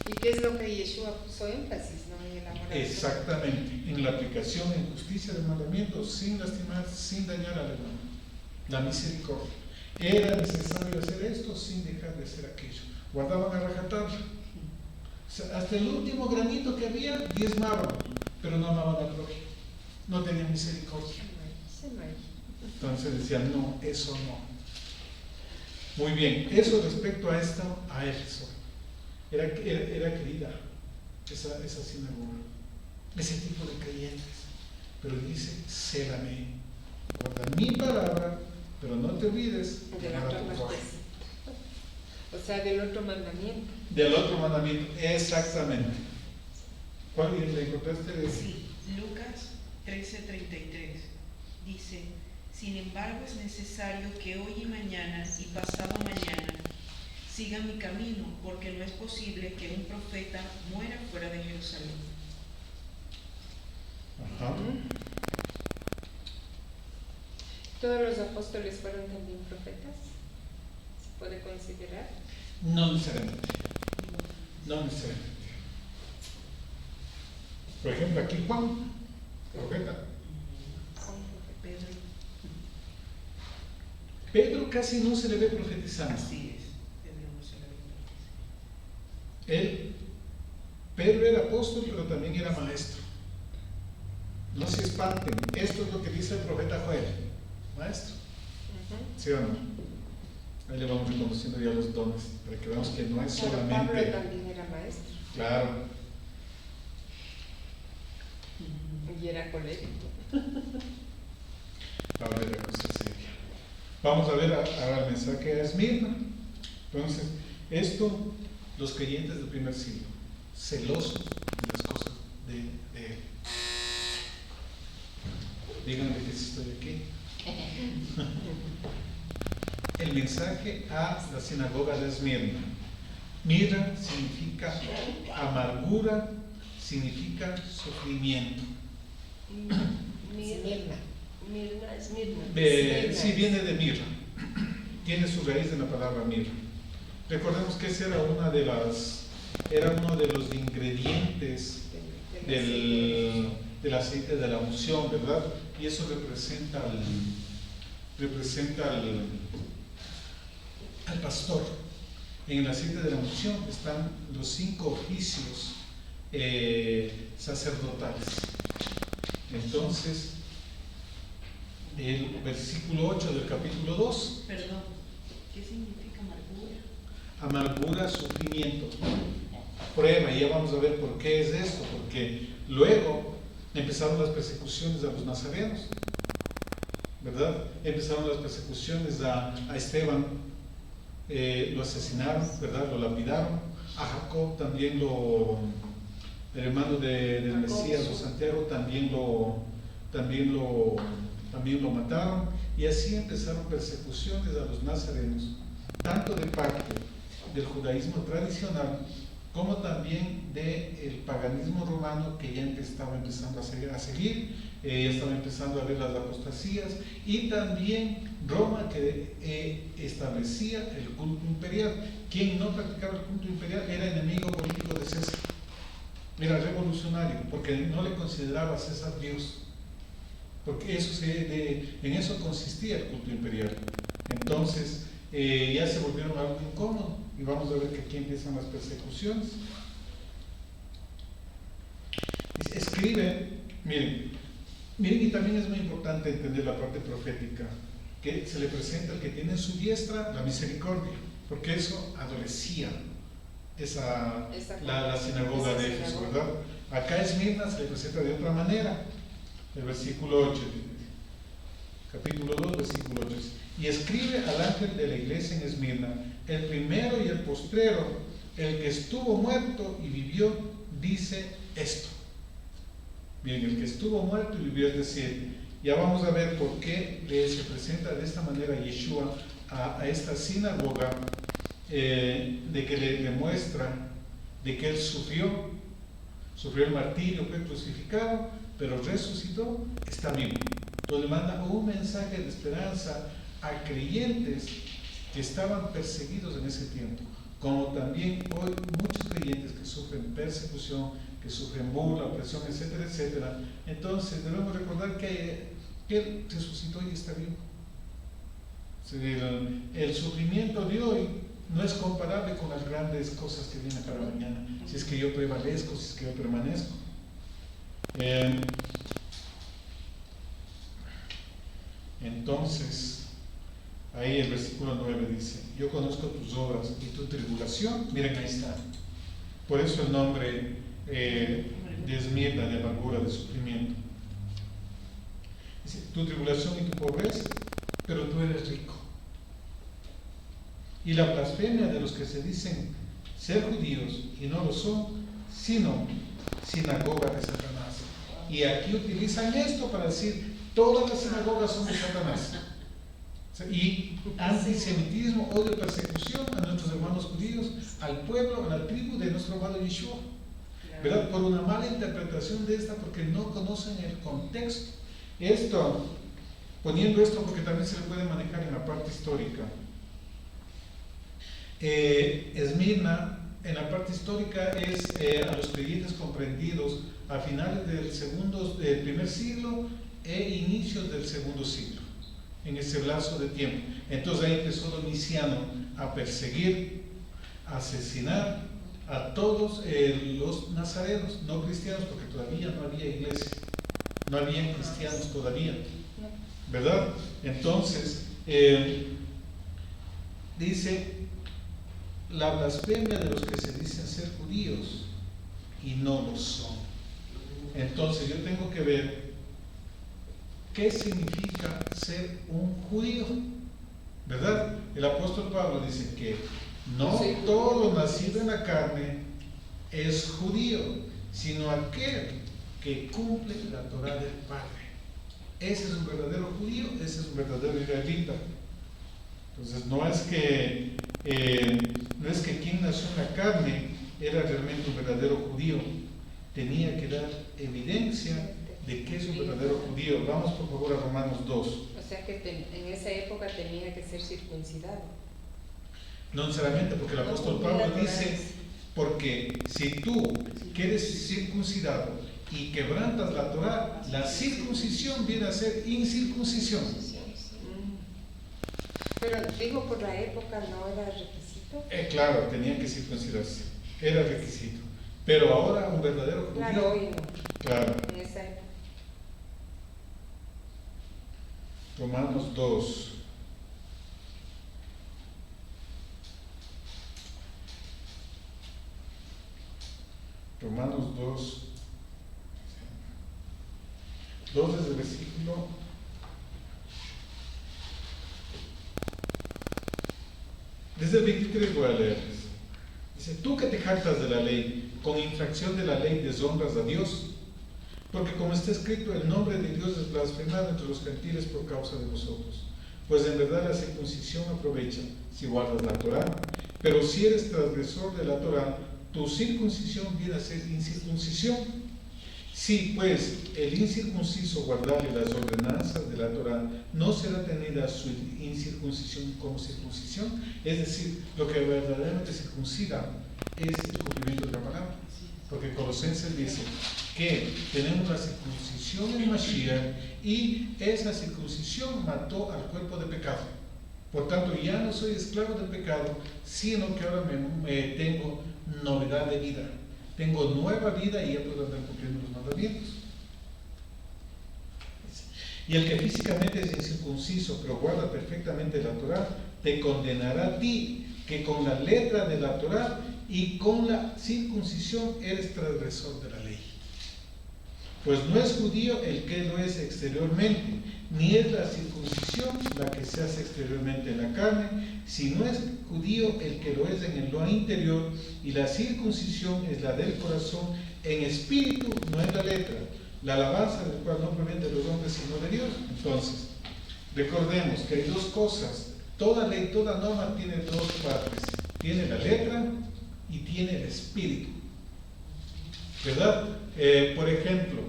¿Y qué es lo que Yeshua puso énfasis, no? En el amor al prójimo. Exactamente, en la aplicación en justicia del mandamiento, sin lastimar, sin dañar al hermano. La misericordia. Era necesario hacer esto sin dejar de hacer aquello. Guardaban a rajatabla. O sea, hasta el último granito que había, diezmaban, pero no amaban al prójimo. No tenían misericordia. Entonces decían: no, eso no. Muy bien, eso respecto a esto, a Éfeso. Era querida esa sinagoga, ese tipo de creyentes. Pero dice: célame, guarda mi palabra, pero no te olvides De la amar a otra tu parte. prójimo. O sea, del otro mandamiento. Del otro mandamiento, exactamente. ¿Cuál le encontraste? Sí, Lucas 13:33 dice: sin embargo es necesario que hoy y mañana y pasado mañana sigan mi camino, porque no es posible que un profeta muera fuera de Jerusalén. Ajá. ¿Todos los apóstoles fueron también profetas? ¿Se puede considerar? No necesariamente. No necesariamente. Por ejemplo, aquí Juan, profeta. Son profetas. Pedro, Pedro casi no se le ve profetizando. así es, Pedro no se la ve. Pedro era apóstol, pero también era maestro. No se espanten, esto es lo que dice el profeta Joel, maestro. ¿Sí o no? Ahí le vamos reconociendo ya los dones, para que veamos que no es Pero Pablo solamente. también era maestro Claro, y era colérico. Pablo era cosa seria. Vamos a ver ahora el mensaje a Esmirna. Entonces, esto, los creyentes del primer siglo, celosos de las cosas de él. Díganme que sí estoy aquí. El mensaje a la sinagoga de Esmirna. Mirra significa amargura, significa sufrimiento. Esmirna. Esmirna. Sí, viene de mirra. Tiene su raíz en la palabra mirra. Recordemos que ese era uno de los ingredientes del aceite de la unción, ¿verdad? Y eso representa al pastor. En el aceite de la unción están los 5 oficios sacerdotales. Entonces, el versículo 8 del capítulo 2, Perdón, ¿qué significa amargura? amargura, sufrimiento, prueba, y ya vamos a ver por qué es esto, porque luego empezaron las persecuciones a los nazarenos, ¿verdad? Empezaron las persecuciones a Esteban, lo asesinaron, ¿verdad? Lo lapidaron, a Jacob también el hermano del Mesías o Santiago también lo mataron, y así empezaron persecuciones a los nazarenos, tanto de parte del judaísmo tradicional como también del paganismo romano, que ya estaba empezando a seguir, ya estaba empezando a ver las apostasías, y también Roma, que establecía el culto imperial. Quien no practicaba el culto imperial era enemigo político de César, era revolucionario, porque no le consideraba a César Dios, porque en eso consistía el culto imperial. Entonces ya se volvieron algo incómodo, y vamos a ver que aquí empiezan las persecuciones. Escribe, miren, Miren, y también es muy importante entender la parte profética, que se le presenta al que tiene en su diestra la misericordia, porque eso adolecía la sinagoga de Éfeso, ¿verdad? Acá a Esmirna se le presenta de otra manera. El versículo 8, capítulo 2, versículo 8. Y escribe al ángel de la iglesia en Esmirna, el primero y el postrero, el que estuvo muerto y vivió, dice esto. Bien, el que estuvo muerto y vivió, es decir, ya vamos a ver por qué se presenta de esta manera Yeshua a esta sinagoga, de que le demuestra de que él sufrió el martirio, fue crucificado, pero resucitó, está vivo. Entonces manda un mensaje de esperanza a creyentes que estaban perseguidos en ese tiempo, como también hoy muchos creyentes que sufren persecución, que sufren burla, opresión, etcétera, etcétera. Entonces debemos recordar que él resucitó y está vivo. El sufrimiento de hoy no es comparable con las grandes cosas que vienen para mañana, si es que yo prevalezco, si es que yo permanezco. Entonces, ahí el versículo 9 dice, yo conozco tus obras y tu tribulación, miren ahí está, por eso el nombre de Esmirna, de amargura, de sufrimiento. Dice, tu tribulación y tu pobreza, pero tú eres rico. Y la blasfemia de los que se dicen ser judíos y no lo son, sino sinagoga de Satanás. Y aquí utilizan esto para decir, todas las sinagogas son de Satanás. Y antisemitismo, odio, persecución a nuestros hermanos judíos, al pueblo, a la tribu de nuestro amado Yeshua, ¿verdad? Por una mala interpretación de esta, porque no conocen el contexto. Poniendo esto porque también se le puede manejar en la parte histórica. Esmirna, en la parte histórica, es a los creyentes comprendidos a finales del primer siglo e inicios del segundo siglo, en ese lapso de tiempo. Entonces ahí empezó Domiciano a perseguir, a asesinar a todos los nazarenos, no cristianos, porque todavía no había iglesia, no había cristianos todavía, ¿verdad? Entonces dice, la blasfemia de los que se dicen ser judíos y no lo son. Entonces yo tengo que ver qué significa ser un judío, ¿verdad? El apóstol Pablo dice que no todo nacido en la carne es judío, sino aquel que cumple la Torá del Padre. Ese es un verdadero judío, ese es un verdadero israelita. Entonces no es que quien nació en la carne era realmente un verdadero judío, tenía que dar evidencia de que es un verdadero judío. Vamos por favor a Romanos 2. O sea que en esa época tenía que ser circuncidado. No necesariamente, porque el apóstol Pablo dice, porque si tú que eres circuncidado y quebrantas la Torá, la circuncisión viene a ser incircuncisión. Pero digo, por la época no era requisito. Claro, tenía que circuncidarse, era requisito. Pero ahora un verdadero judío. Claro, hoy no. Claro. En esa época. Romanos 2. Romanos 2. 2 desde el versículo. Desde el 23 voy a leerles. Dice, tú que te jactas de la ley, con infracción de la ley deshonras a Dios, porque como está escrito, el nombre de Dios es blasfemado entre los gentiles por causa de vosotros. Pues en verdad la circuncisión aprovecha si guardas la Torá, pero si eres transgresor de la Torá, tu circuncisión viene a ser incircuncisión. Si pues el incircunciso guardarle las ordenanzas de la Torá, no será tenida su incircuncisión como circuncisión, es decir, lo que verdaderamente circuncida es el cumplimiento de la palabra. Porque Colosenses dice que tenemos la circuncisión en Mashiach y esa circuncisión mató al cuerpo de pecado. Por tanto, ya no soy esclavo del pecado, sino que ahora tengo novedad de vida. Tengo nueva vida y ya puedo andar cumpliendo los mandamientos. Y el que físicamente es incircunciso, pero guarda perfectamente la Torá, te condenará a ti, que con la letra de la Torá y con la circuncisión eres transgresor de la ley. Pues no es judío el que lo es exteriormente, ni es la circuncisión la que se hace exteriormente en la carne, sino es judío el que lo es en lo interior, y la circuncisión es la del corazón, en espíritu, no en la letra, la alabanza del cual no proviene de los hombres sino de Dios. Entonces, recordemos que hay dos cosas. Toda ley, toda norma tiene dos partes. Tiene la letra y tiene el espíritu. ¿Verdad? Por ejemplo,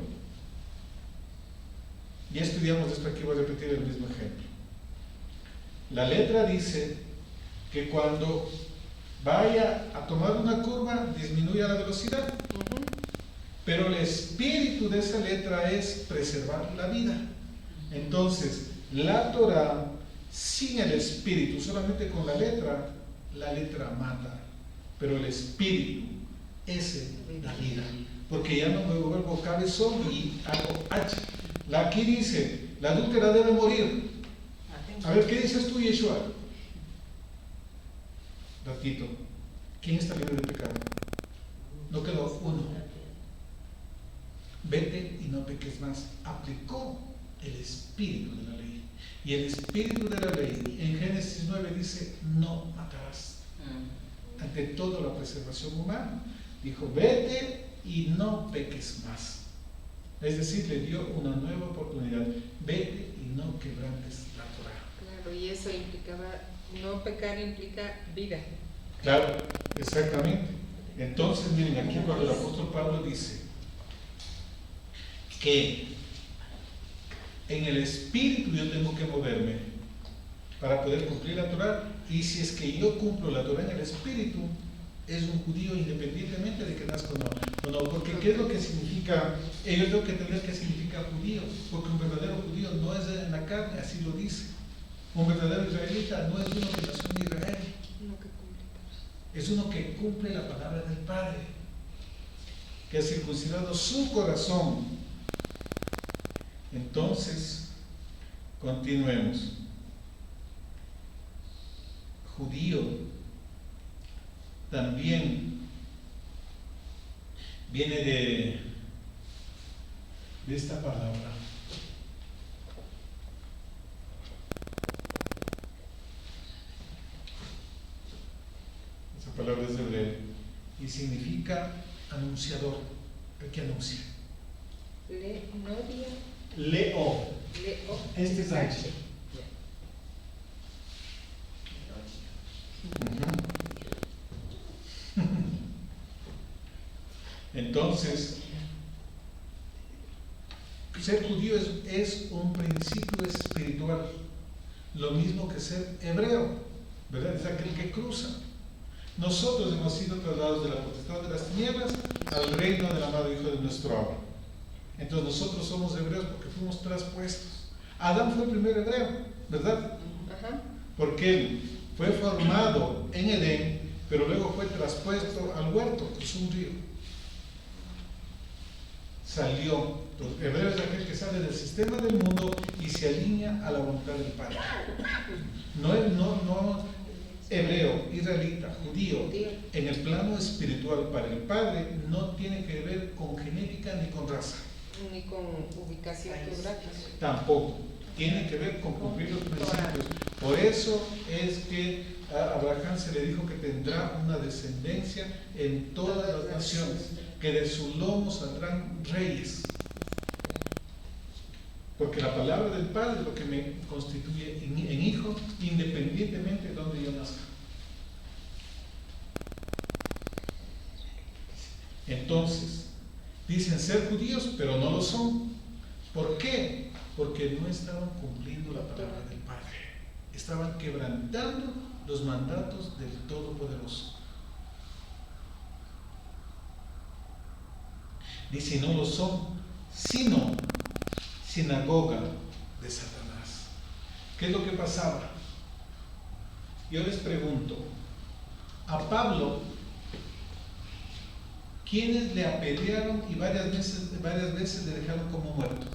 ya estudiamos esto aquí, voy a repetir el mismo ejemplo. La letra dice que cuando vaya a tomar una curva, disminuya la velocidad. Pero el espíritu de esa letra es preservar la vida. Entonces, la Torah, sin el espíritu, solamente con la letra mata. Pero el espíritu es la vida. Porque ya no me vuelvo cabezón y hago H. Aquí dice, la adúltera debe morir. A ver, ¿qué dices tú, Yeshua? Ratito. ¿Quién está libre de pecado? No quedó uno. Vete y no peques más. Aplicó el espíritu de la ley. Y el espíritu de la ley en Génesis 9 dice, no matarás. Ante todo la preservación humana, dijo, vete y no peques más. Es decir, le dio una nueva oportunidad. Vete y no quebrantes la Torah. Claro, y eso implicaba, no pecar implica vida. Claro, exactamente. Entonces, miren, aquí cuando el apóstol Pablo dice que en el espíritu yo tengo que moverme para poder cumplir la Torah, y si es que yo cumplo la Torah en el espíritu, es un judío independientemente de que nazca o no, porque ¿qué es lo que significa? Yo tengo que entender qué significa judío, porque un verdadero judío no es en la carne, así lo dice. Un verdadero israelita no es uno que nació en Israel, es uno que cumple la palabra del Padre, que ha circuncidado su corazón. Entonces, continuemos. Judío también viene de esta palabra. Esa palabra es de hebreo y significa anunciador, el que anuncia. Leo. Este es H. Entonces, ser judío es un principio espiritual, lo mismo que ser hebreo, ¿verdad? Es aquel que cruza. Nosotros hemos sido trasladados de la potestad de las tinieblas al reino del amado Hijo de nuestro Abba. Entonces nosotros somos hebreos porque fuimos traspuestos. Adán fue el primer hebreo, ¿verdad? Porque él fue formado en Edén, pero luego fue traspuesto al huerto, cruzó un río. Salió. Entonces, hebreo es aquel que sale del sistema del mundo y se alinea a la voluntad del Padre. No hebreo, israelita, judío, en el plano espiritual para el Padre no tiene que ver con genética ni con raza. Ni con ubicación geográfica. Tampoco. Tiene que ver con cumplir los principios. Por eso es que a Abraham se le dijo que tendrá una descendencia en todas las naciones, que de su lomo saldrán reyes. Porque la palabra del Padre es lo que me constituye en hijo, independientemente de donde yo nazca. Entonces, dicen ser judíos, pero no lo son. ¿Por qué? Porque no estaban cumpliendo la palabra del Padre. Estaban quebrantando los mandatos del Todopoderoso. Dice, no lo son, sino sinagoga de Satanás. ¿Qué es lo que pasaba? Yo les pregunto, a Pablo, ¿quiénes le apedrearon y varias veces le dejaron como muerto?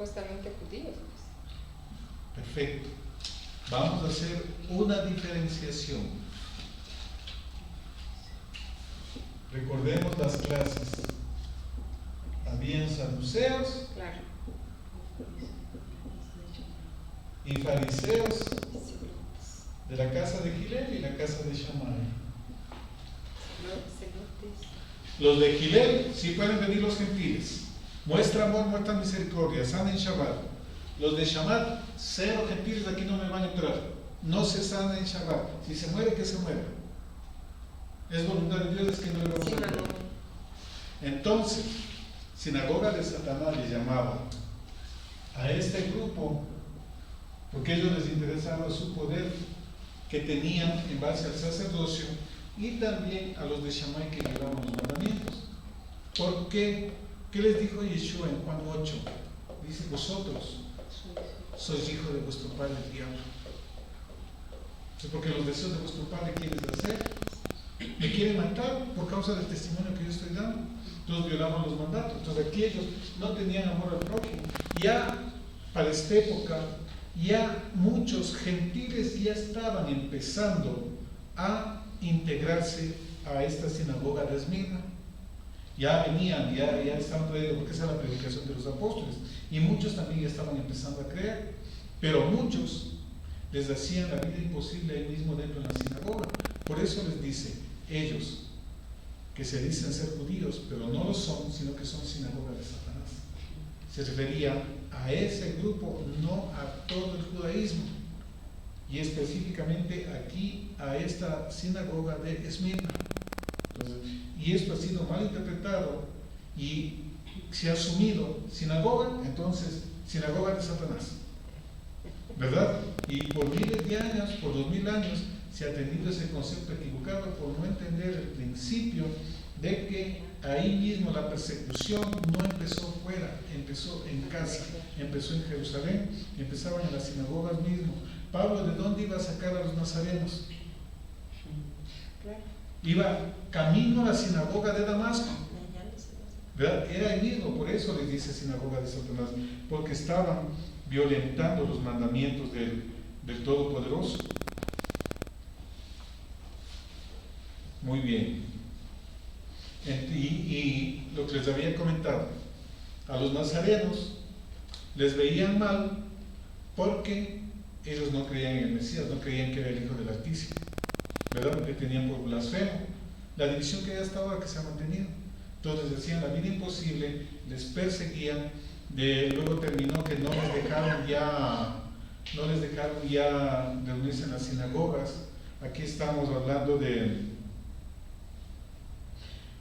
supuestamente judíos. Pues. Perfecto. Vamos a hacer una diferenciación. Recordemos las clases. Habían saduceos Claro. y fariseos de la casa de Gilel y la casa de Shammai. Los de Gilel sí pueden venir los gentiles. Muestra amor, muestra misericordia, sana en Shabbat. Los de Shabbat, 0 gentiles aquí no me van a entrar. No se sana en Shabbat. Si se muere, que se muera. Es voluntad de Dios, es que no le vamos a entrar. Entonces, sinagoga de Satanás le llamaba a este grupo porque a ellos les interesaba su poder que tenían en base al sacerdocio y también a los de Shammai que llevaban los mandamientos. ¿Por qué? ¿Qué les dijo Yeshua en Juan 8? Dice, vosotros sois hijos de vuestro padre el diablo. Porque los deseos de vuestro padre quieren hacer, me quieren matar por causa del testimonio que yo estoy dando. Entonces violaban los mandatos. Entonces aquí ellos no tenían amor al prójimo. Ya para esta época, ya muchos gentiles ya estaban empezando a integrarse a esta sinagoga de Esmirna. Ya venían, ya estaban trayendo, porque esa es la predicación de los apóstoles. Y muchos también ya estaban empezando a creer. Pero muchos les hacían la vida imposible ahí mismo dentro de la sinagoga. Por eso les dice, ellos que se dicen ser judíos, pero no lo son, sino que son sinagoga de Satanás. Se refería a ese grupo, no a todo el judaísmo. Y específicamente aquí a esta sinagoga de Esmirna. Entonces, y esto ha sido mal interpretado y se ha asumido sinagoga, entonces sinagoga de Satanás. ¿Verdad? Y por miles de años, por 2000 años, se ha tenido ese concepto equivocado por no entender el principio de que ahí mismo la persecución no empezó fuera, empezó en casa, empezó en Jerusalén, empezaban en las sinagogas mismo. Pablo, ¿de dónde iba a sacar a los nazarenos? Iba camino a la sinagoga de Damasco, ¿verdad? Era ahí mismo, por eso les dice sinagoga de Satanás, porque estaban violentando los mandamientos del Todopoderoso. Muy bien. Y lo que les había comentado, a los nazarenos les veían mal porque ellos no creían en el Mesías, no creían que era el Hijo del Altísimo, ¿verdad? Porque tenían por blasfemo la división que ya estaba, que se ha mantenido. Entonces decían la vida imposible, les perseguían, luego terminó que no les dejaron ya reunirse en las sinagogas. Aquí estamos hablando del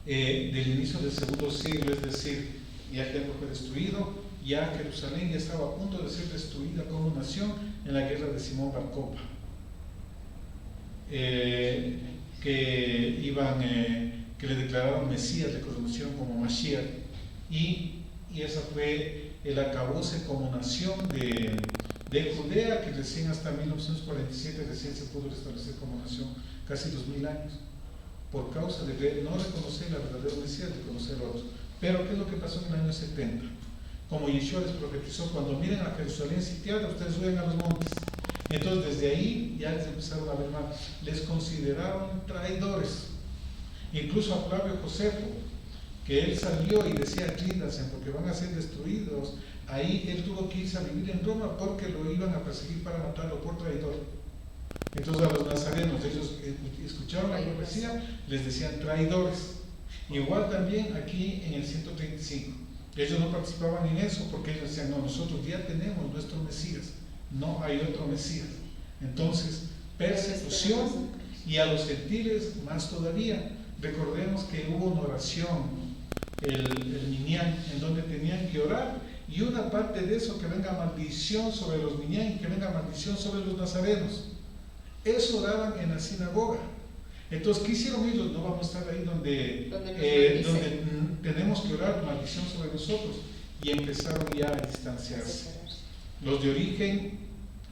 inicio del segundo siglo, es decir, ya el templo fue destruido, ya Jerusalén ya estaba a punto de ser destruida como nación en la guerra de Simón Bar Kokhba, que le declararon Mesías, le conocieron como Mashiach, y esa fue el acabose como nación de Judea, que recién hasta 1947 recién se pudo restablecer como nación, casi 2000 años, por causa de no reconocer la verdadera Mesías, reconocer a otros. Pero ¿qué es lo que pasó en el año 70? Como Yeshua les profetizó, cuando miren a Jerusalén sitiada, ustedes suben a los montes. Entonces desde ahí ya les empezaron a ver mal, les consideraron traidores. Incluso a Flavio Josefo, que él salió y decía, clíndanse porque van a ser destruidos. Ahí él tuvo que irse a vivir en Roma porque lo iban a perseguir para matarlo por traidor. Entonces a los nazarenos, ellos escucharon la profecía, les decían traidores. Igual también aquí en el 135. Ellos no participaban en eso porque ellos decían, no, nosotros ya tenemos nuestro Mesías, no hay otro Mesías. Entonces, persecución, y a los gentiles más todavía. Recordemos que hubo una oración, el Minyan, en donde tenían que orar, y una parte de eso, que venga maldición sobre los Minyan y que venga maldición sobre los nazarenos. Eso oraban en la sinagoga. Entonces, ¿qué hicieron ellos? No vamos a estar ahí donde tenemos que orar maldición sobre nosotros, y empezaron ya a distanciarse. Los de origen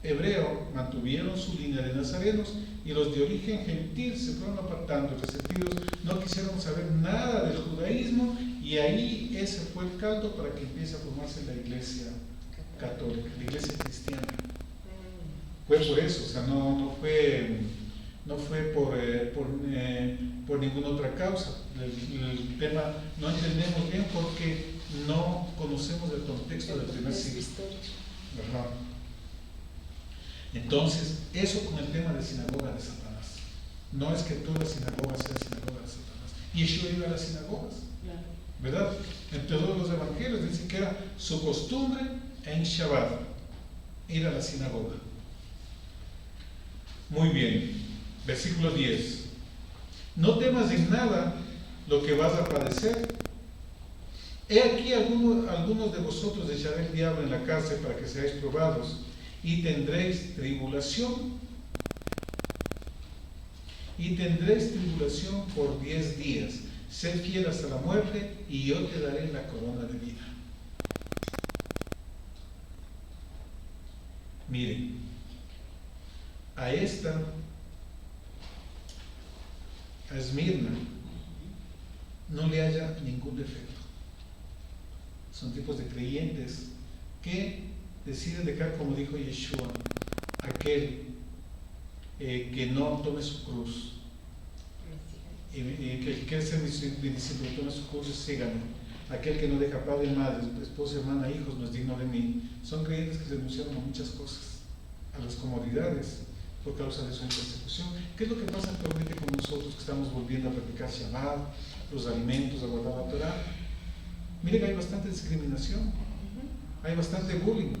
hebreo mantuvieron su línea de nazarenos, y los de origen gentil se fueron apartando, resentidos, no quisieron saber nada del judaísmo, y ahí ese fue el caldo para que empiece a formarse la iglesia católica, la iglesia cristiana. Fue por eso, o sea, no fue por ninguna otra causa. El tema no entendemos bien porque no conocemos el contexto del primer siglo. Ajá. Entonces, eso con el tema de sinagoga de Satanás. No es que toda sinagoga sea sinagoga de Satanás. Yeshua iba a las sinagogas, ¿verdad? En todos los evangelios dice que era su costumbre en Shabbat ir a la sinagoga. Muy bien, versículo 10. No temas en nada lo que vas a padecer. He aquí algunos de vosotros echará el diablo en la cárcel para que seáis probados y tendréis tribulación. Y tendréis tribulación por 10 días. Sed fiel hasta la muerte y yo te daré la corona de vida. Miren, a Esmirna, no le haya ningún defecto. Son tipos de creyentes que deciden dejar, como dijo Yeshua, aquel que no tome su cruz. Y que el que quiere ser mi discípulo tome su cruz y síganme. Aquel que no deja padre, madre, esposa, hermana, hijos, no es digno de mí. Son creyentes que renunciaron a muchas cosas, a las comodidades, por causa de su persecución. ¿Qué es lo que pasa actualmente con nosotros que estamos volviendo a practicar Shabbat, los alimentos, a guardar la Torah? Miren, hay bastante discriminación, hay bastante bullying,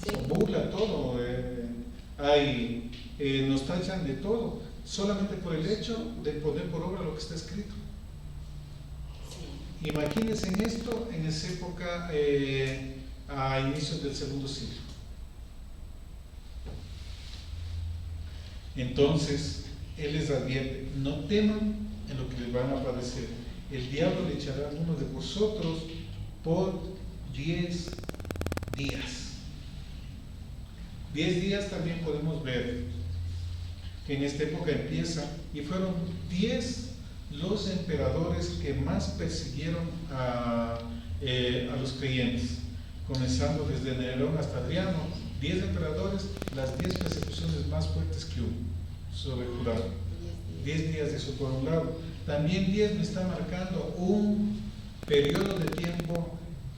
Sí. burla, todo, nos tachan de todo, solamente por el hecho de poner por obra lo que está escrito. Imagínense en esto en esa época, a inicios del segundo siglo. Entonces, Él les advierte, no teman en lo que les van a padecer. El diablo le echará a uno de vosotros por 10 días. 10 días también podemos ver que en esta época empieza, y fueron 10 los emperadores que más persiguieron a los creyentes, comenzando desde Nerón hasta Adriano. 10 emperadores, las 10 persecuciones más fuertes que hubo sobre Judá. 10 días de eso por un lado. También 10 me está marcando un periodo de tiempo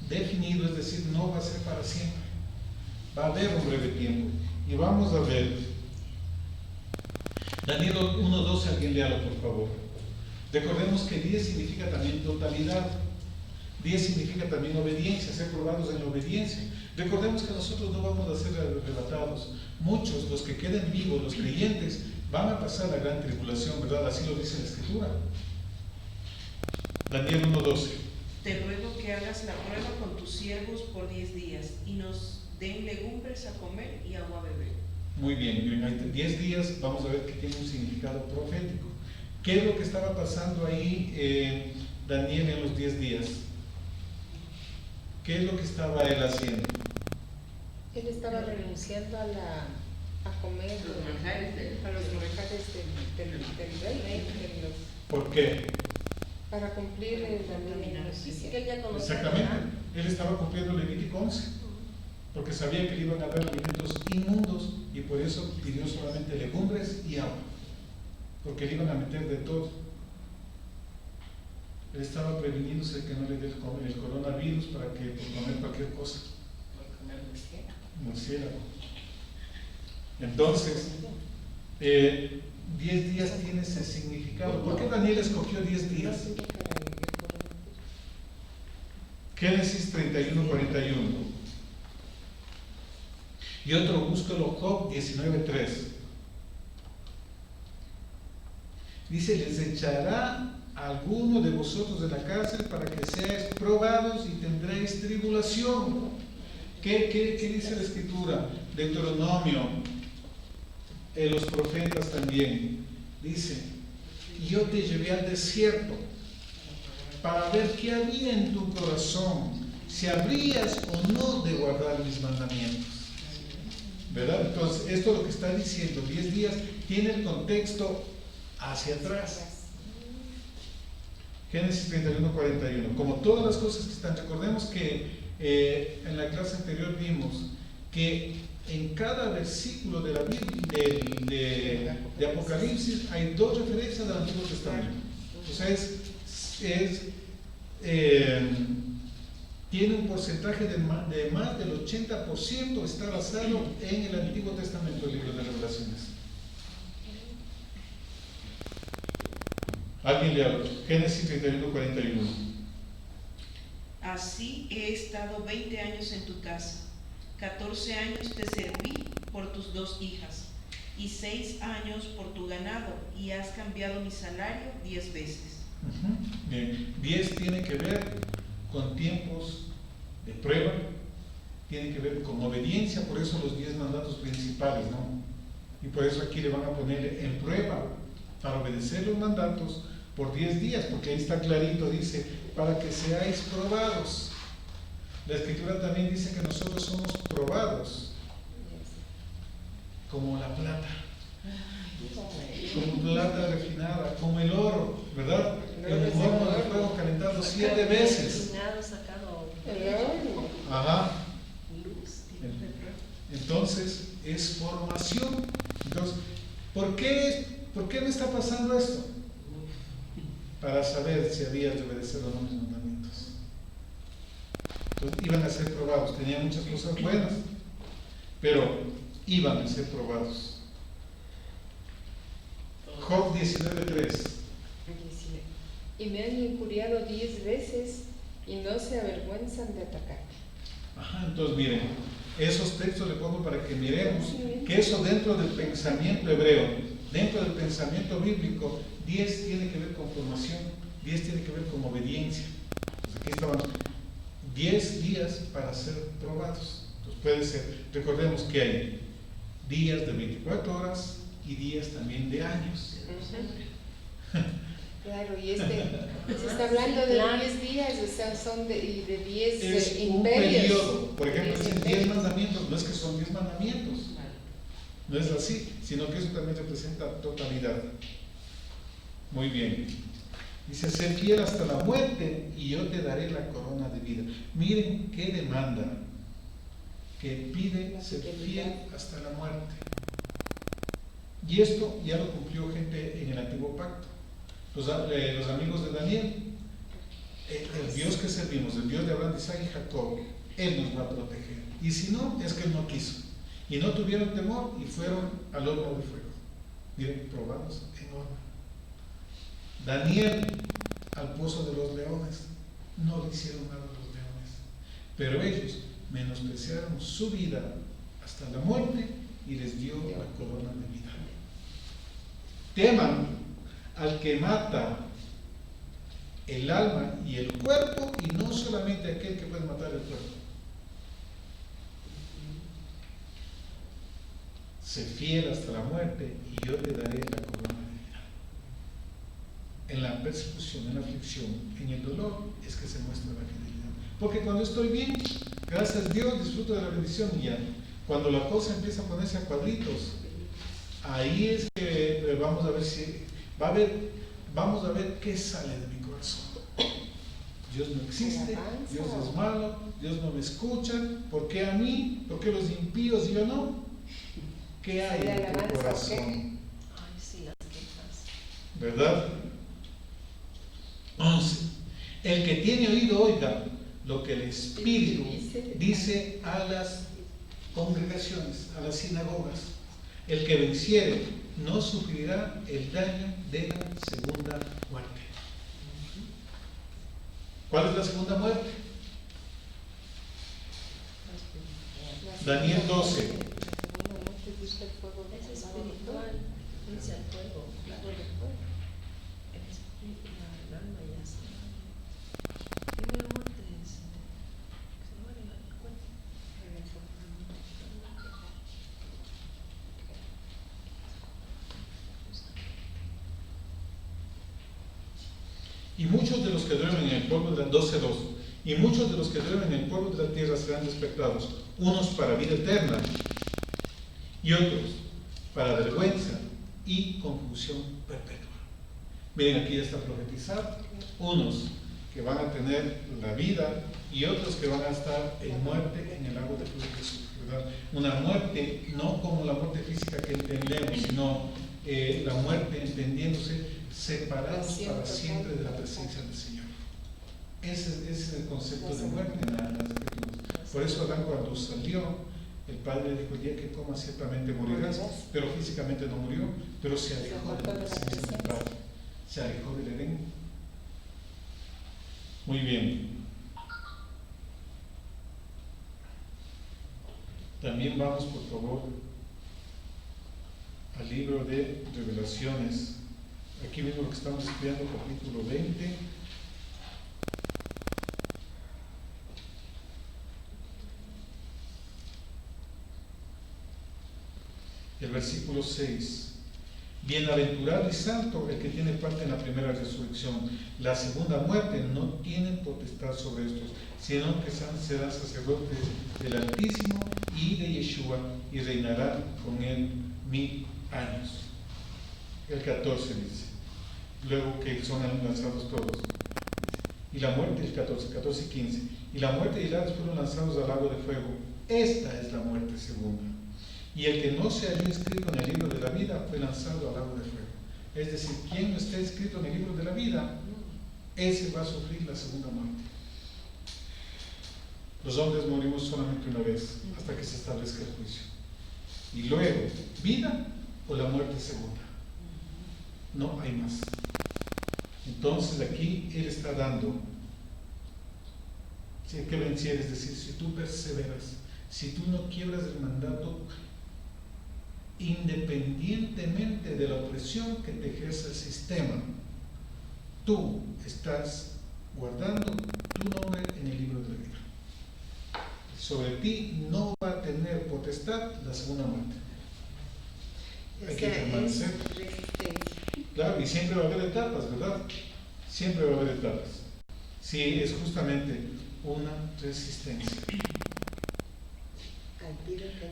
definido, es decir, no va a ser para siempre, va a haber un breve tiempo. Y vamos a ver Daniel 1:12, alguien léalo por favor. Recordemos que 10 significa también totalidad, 10 significa también obediencia, ser probados en la obediencia. Recordemos que nosotros no vamos a ser arrebatados. Muchos, los que queden vivos, los creyentes, van a pasar la gran tribulación, ¿verdad? Así lo dice la Escritura. Daniel 1:12. Te ruego que hagas la prueba con tus siervos por 10 días y nos den legumbres a comer y agua a beber. Muy bien, 10 días vamos a ver que tiene un significado profético. ¿Qué es lo que estaba pasando ahí Daniel en los 10 días? ¿Qué es lo que estaba él haciendo? Él estaba renunciando a comer Los manjares a los manjares del rey, ¿Por qué? para cumplir la ley de justicia. Que él ya conocía. Exactamente, él estaba cumpliendo Levítico 11, porque sabía que le iban a dar alimentos inmundos y por eso pidió solamente legumbres y agua, porque le iban a meter de todo. Él estaba previniéndose de que no le dé el coronavirus para que por comer cualquier cosa. por comer Murciélago. Entonces, 10 días tiene ese significado. ¿Por qué Daniel escogió 10 días? Génesis 31:41. Y otro, búscalo, Job 19:3. Dice, les echará alguno de vosotros de la cárcel para que seáis probados y tendréis tribulación. ¿Qué dice la Escritura? Deuteronomio, los profetas también. Dice, yo te llevé al desierto para ver qué había en tu corazón, si habrías o no de guardar mis mandamientos. ¿Verdad? Entonces, esto es lo que está diciendo. 10 días tiene el contexto hacia atrás. Génesis 31:41. Como todas las cosas que están, recordemos que En la clase anterior vimos que en cada versículo de la Biblia, de Apocalipsis, hay 2 referencias al Antiguo Testamento. O sea, tiene un porcentaje de más del 80% está basado en el Antiguo Testamento, el libro de Revelaciones. Alguien le habla. Génesis 31, 41. Así he estado 20 años en tu casa, 14 años te serví por tus 2 hijas, y 6 años por tu ganado, y has cambiado mi salario 10 veces. Bien, 10 tiene que ver con tiempos de prueba, tiene que ver con obediencia, por eso los 10 mandatos principales, ¿no? Y por eso aquí le van a poner en prueba para obedecer los mandatos por 10 días, porque ahí está clarito, dice, para que seáis probados. La Escritura también dice que nosotros somos probados como la plata, como plata refinada, como el oro, ¿verdad? En el horno de fuego calentado 7 veces. Sacado Ajá. luz. Entonces es formación. Entonces, ¿por qué me está pasando esto? Para saber si había de obedecer o no mis mandamientos. Entonces iban a ser probados, tenían muchas cosas buenas, pero iban a ser probados. Job 19:3. Y me han injuriado 10 veces y no se avergüenzan de atacar. Ajá, entonces miren, esos textos le pongo para que miremos que eso dentro del pensamiento hebreo, dentro del pensamiento bíblico, 10 tiene que ver con formación, 10 tiene que ver con obediencia. Entonces aquí estaban 10 días para ser probados. Entonces puede ser, recordemos que hay días de 24 horas y días también de años. Claro, y se está hablando de 10 días, o sea, son de 10 Es un imperios. periodo. Por ejemplo, dicen 10 imperios. mandamientos, no es que son 10 mandamientos, no es así, sino que eso también representa totalidad. Muy bien. Dice, sé fiel hasta la muerte y yo te daré la corona de vida. Miren qué demanda, que pide ser fiel hasta la muerte. Y esto ya lo cumplió gente en el antiguo pacto. Los amigos de Daniel, el Dios que servimos, el Dios de Abraham, Isaac y Jacob, Él nos va a proteger. Y si no, es que Él no quiso. Y no tuvieron temor y fueron al horno de fuego. Miren, probados en horno. Daniel al pozo de los leones, no le hicieron nada a los leones, pero ellos menospreciaron su vida hasta la muerte y les dio la corona de vida. Teman al que mata el alma y el cuerpo, y no solamente aquel que puede matar el cuerpo. Sé fiel hasta la muerte y yo te daré la corona de vida. En la persecución, en la aflicción, en el dolor, es que se muestra la fidelidad. Porque cuando estoy bien, gracias a Dios, disfruto de la bendición, y ya. Cuando la cosa empieza a ponerse a cuadritos, ahí es que vamos a ver si vamos a ver qué sale de mi corazón. Dios no existe, Dios es malo, Dios no me escucha. ¿Por qué a mí? ¿Por qué los impíos y yo no? ¿Qué hay en tu corazón? Ay, sí, las quejas. ¿Verdad? 11. El que tiene oído oiga lo que el Espíritu dice a las congregaciones, a las sinagogas. El que venciere no sufrirá el daño de la segunda muerte. ¿Cuál es la segunda muerte? Daniel 12. Es espiritual, dice al fuego, claro, el espíritu, el alma y la sangre. Primera muerte es, se lo va a llevar el cuerpo. Y muchos de los que duermen en el polvo de la 12:2, y muchos de los que duermen en el polvo de la tierra serán despertados, unos para vida eterna y otros para vergüenza y confusión perpetua. Miren, aquí ya está profetizado, unos que van a tener la vida y otros que van a estar en muerte en el lago de fuego de Jesús, ¿verdad? Una muerte no como la muerte física que entendemos, sino la muerte entendiéndose separados para siempre de la presencia del Señor. Ese es el concepto de muerte en las Escrituras. Por eso Adán, cuando salió, el Padre le dijo: el día que comas ciertamente morirás, pero físicamente no murió, pero se alejó de la presencia del Padre, se alejó del Edén. Muy bien. También vamos, por favor, al libro de Revelaciones. Aquí mismo lo que estamos estudiando, capítulo 20. El versículo 6. Bienaventurado y santo el que tiene parte en la primera resurrección. La segunda muerte no tiene potestad sobre estos, sino que serán sacerdotes del Altísimo y de Yeshua, y reinarán con él 1000 años. El 14 dice, luego que son lanzados todos. Y la muerte, el 14 y 15. Y la muerte y el Hades fueron lanzados al lago de fuego. Esta es la muerte segunda. Y el que no se halló inscrito en el libro de la vida fue lanzado al lago de fuego. Es decir, quien no esté inscrito en el libro de la vida, ese va a sufrir la segunda muerte. Los hombres morimos solamente una vez hasta que se establezca el juicio. Y luego, vida o la muerte segunda. No hay más. Entonces aquí Él está dando, si hay que vencer, es decir, si tú perseveras, si tú no quiebras el mandato, independientemente de la opresión que te ejerce el sistema, tú estás guardando tu nombre en el libro de la vida. Sobre ti no va a tener potestad la segunda muerte. Hay que permanecer. Claro, y siempre va a haber etapas, ¿verdad? Siempre va a haber etapas. Sí, es justamente una resistencia.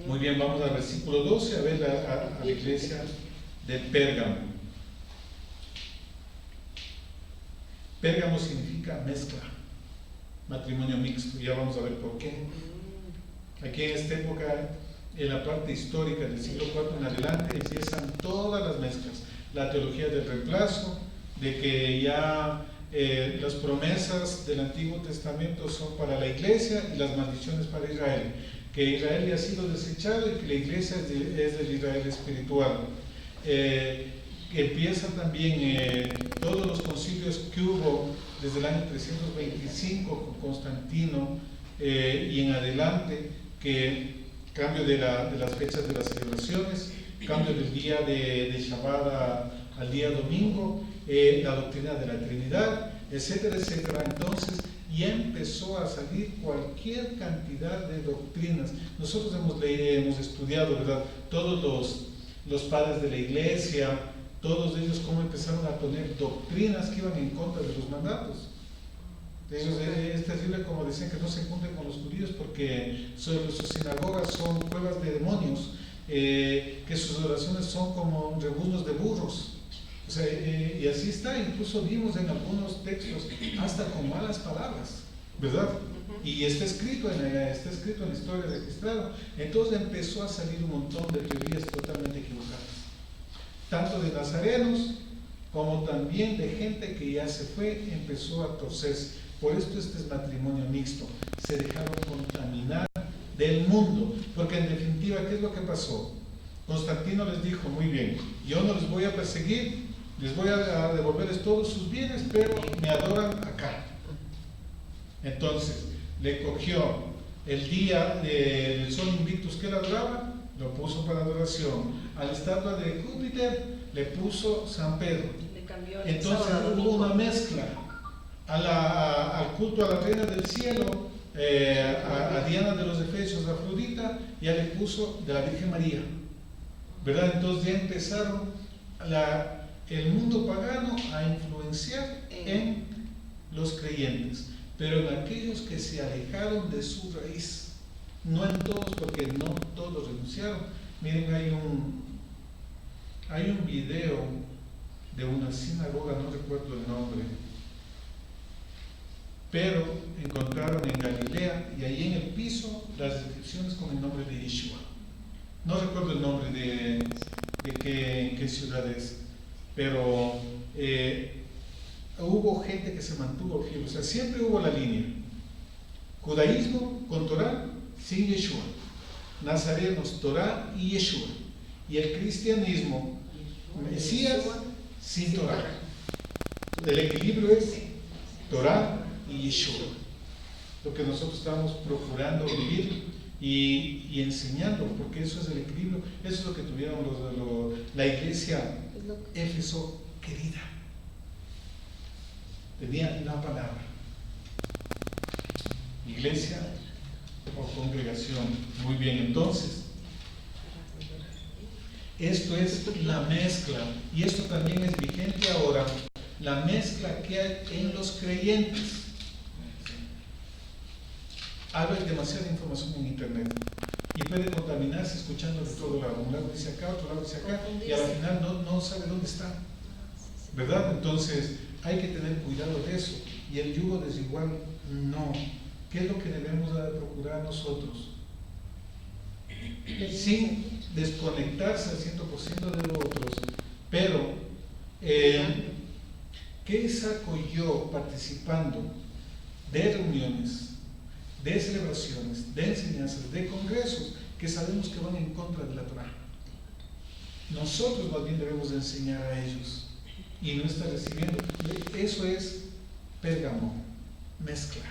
Muy bien, vamos al versículo 12 a ver a la iglesia de Pérgamo. Pérgamo significa mezcla, matrimonio mixto. Ya vamos a ver por qué. Aquí en esta época, en la parte histórica del siglo IV en adelante, empiezan todas las mezclas. La teología del reemplazo, de que ya las promesas del Antiguo Testamento son para la iglesia y las maldiciones para Israel. Que Israel ya ha sido desechado y que la iglesia es del Israel espiritual. Empieza también todos los concilios que hubo desde el año 325 con Constantino y en adelante, que cambio de las fechas de las celebraciones, cambio del día de Shabbat al día domingo, la doctrina de la Trinidad, etcétera, etcétera. Entonces ya empezó a salir cualquier cantidad de doctrinas. Nosotros hemos estudiado, ¿verdad?, todos los padres de la iglesia, todos ellos cómo empezaron a poner doctrinas que iban en contra de los mandatos. Ellos, es terrible como decían que no se junten con los judíos porque sus sinagogas son cuevas de demonios, que sus oraciones son como rebuznos de burros. O sea, y así está, incluso vimos en algunos textos hasta con malas palabras, ¿verdad? Y está escrito en la historia registrada. Entonces empezó a salir un montón de teorías totalmente equivocadas, tanto de nazarenos como también de gente que ya se fue, empezó a torcerse. Por esto este es matrimonio mixto. Se dejaron contaminar del mundo, porque en definitiva, ¿qué es lo que pasó? Constantino les dijo: muy bien, yo no les voy a perseguir, les voy a devolverles todos sus bienes, pero me adoran acá. Entonces le cogió el día del sol Invictus que él adoraba, lo puso para adoración. A la estatua de Júpiter le puso San Pedro. Entonces hubo una mezcla. Al culto a la reina del cielo, a Diana de los Efesios, a Afrodita, ya le puso de la Virgen María, ¿verdad? Entonces ya empezaron el mundo pagano a influenciar en los creyentes, pero en aquellos que se alejaron de su raíz, no en todos, porque no todos renunciaron. Miren, hay un video de una sinagoga, no recuerdo el nombre, pero encontraron en Galilea y ahí en el piso las descripciones con el nombre de Yeshua. No recuerdo el nombre de qué ciudad es, pero hubo gente que se mantuvo firme. O sea, siempre hubo la línea: judaísmo con Torah, sin Yeshua; nazarenos, Torah y Yeshua; y el cristianismo, Mesías, sin Torah. El equilibrio es Torah y Yeshua. Lo que nosotros estamos procurando vivir y enseñando, porque eso es el equilibrio. Eso es lo que tuvieron la iglesia Éfeso querida. Tenía la palabra. Iglesia o congregación. Muy bien, entonces esto es la mezcla, y esto también es vigente ahora, la mezcla que hay en los creyentes. Hay demasiada información en internet y puede contaminarse escuchando de todo lado. Un lado dice acá, otro lado dice acá, y al final no sabe dónde está, ¿verdad? Entonces hay que tener cuidado de eso. Y el yugo desigual, no. ¿Qué es lo que debemos de procurar nosotros? Sin desconectarse al 100% de los otros, pero ¿qué saco yo participando de reuniones, de celebraciones, de enseñanzas, de congresos que sabemos que van en contra de la Torah? Nosotros más bien debemos de enseñar a ellos y no estar recibiendo. Eso es Pérgamo, mezcla.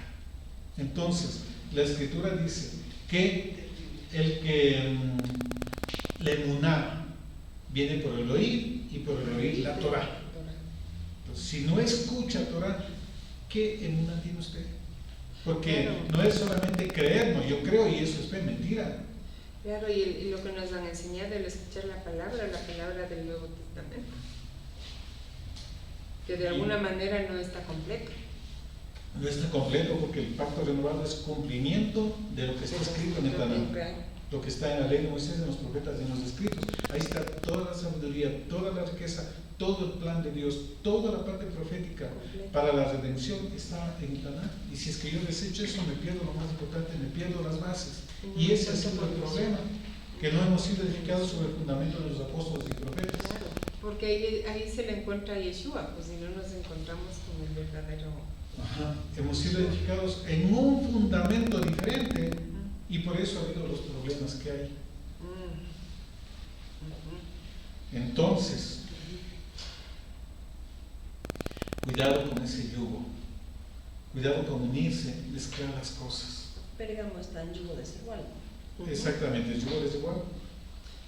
Entonces, la Escritura dice que el que la emuná viene por el oír, y por el oír la Torah. Entonces, si no escucha Torah, ¿qué emuná tiene usted? Porque no es solamente creer, no, yo creo y eso es fe, mentira. Claro, y lo que nos han enseñado es escuchar la palabra del Nuevo Testamento, que de alguna manera no está completo. No está completo, porque el pacto renovado es cumplimiento de lo que está escrito en el Tanakh, lo que está en la ley de Moisés, en los profetas y en los escritos. Ahí está toda la sabiduría, toda la riqueza, todo el plan de Dios, toda la parte profética para la redención está en el Tanakh. Y si es que yo desecho eso, me pierdo lo más importante, me pierdo las bases. Y ese ha sido el problema, que no hemos sido edificados sobre el fundamento de los apóstoles y profetas. Claro, porque ahí se le encuentra a Yeshua, pues si no nos encontramos con el verdadero. Ajá. Hemos sido edificados en un fundamento diferente y por eso ha habido los problemas que hay. Entonces, cuidado con ese yugo, cuidado con unirse, mezclar las cosas. Pérgamo está en yugo desigual. Exactamente, el yugo desigual.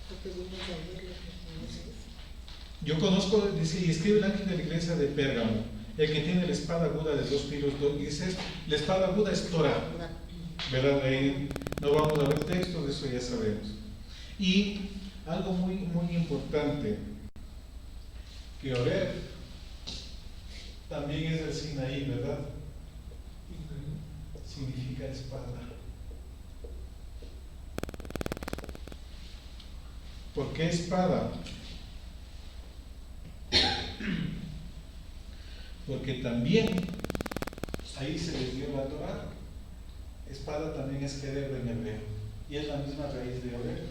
Porque vimos ayer lo que Yo conozco, dice, y escribe el ángel de la iglesia de Pérgamo, el que tiene la espada aguda de 2 filos, dice, la espada aguda es Torah, ¿verdad? Ahí no vamos a ver textos, de eso ya sabemos. Y algo muy, muy importante, que Oreb también es el Sinaí, ¿verdad? Significa espada. ¿Por qué espada? Porque también ahí se les dio la Torah. Espada también es querer en hebreo, y es la misma raíz de Oreb.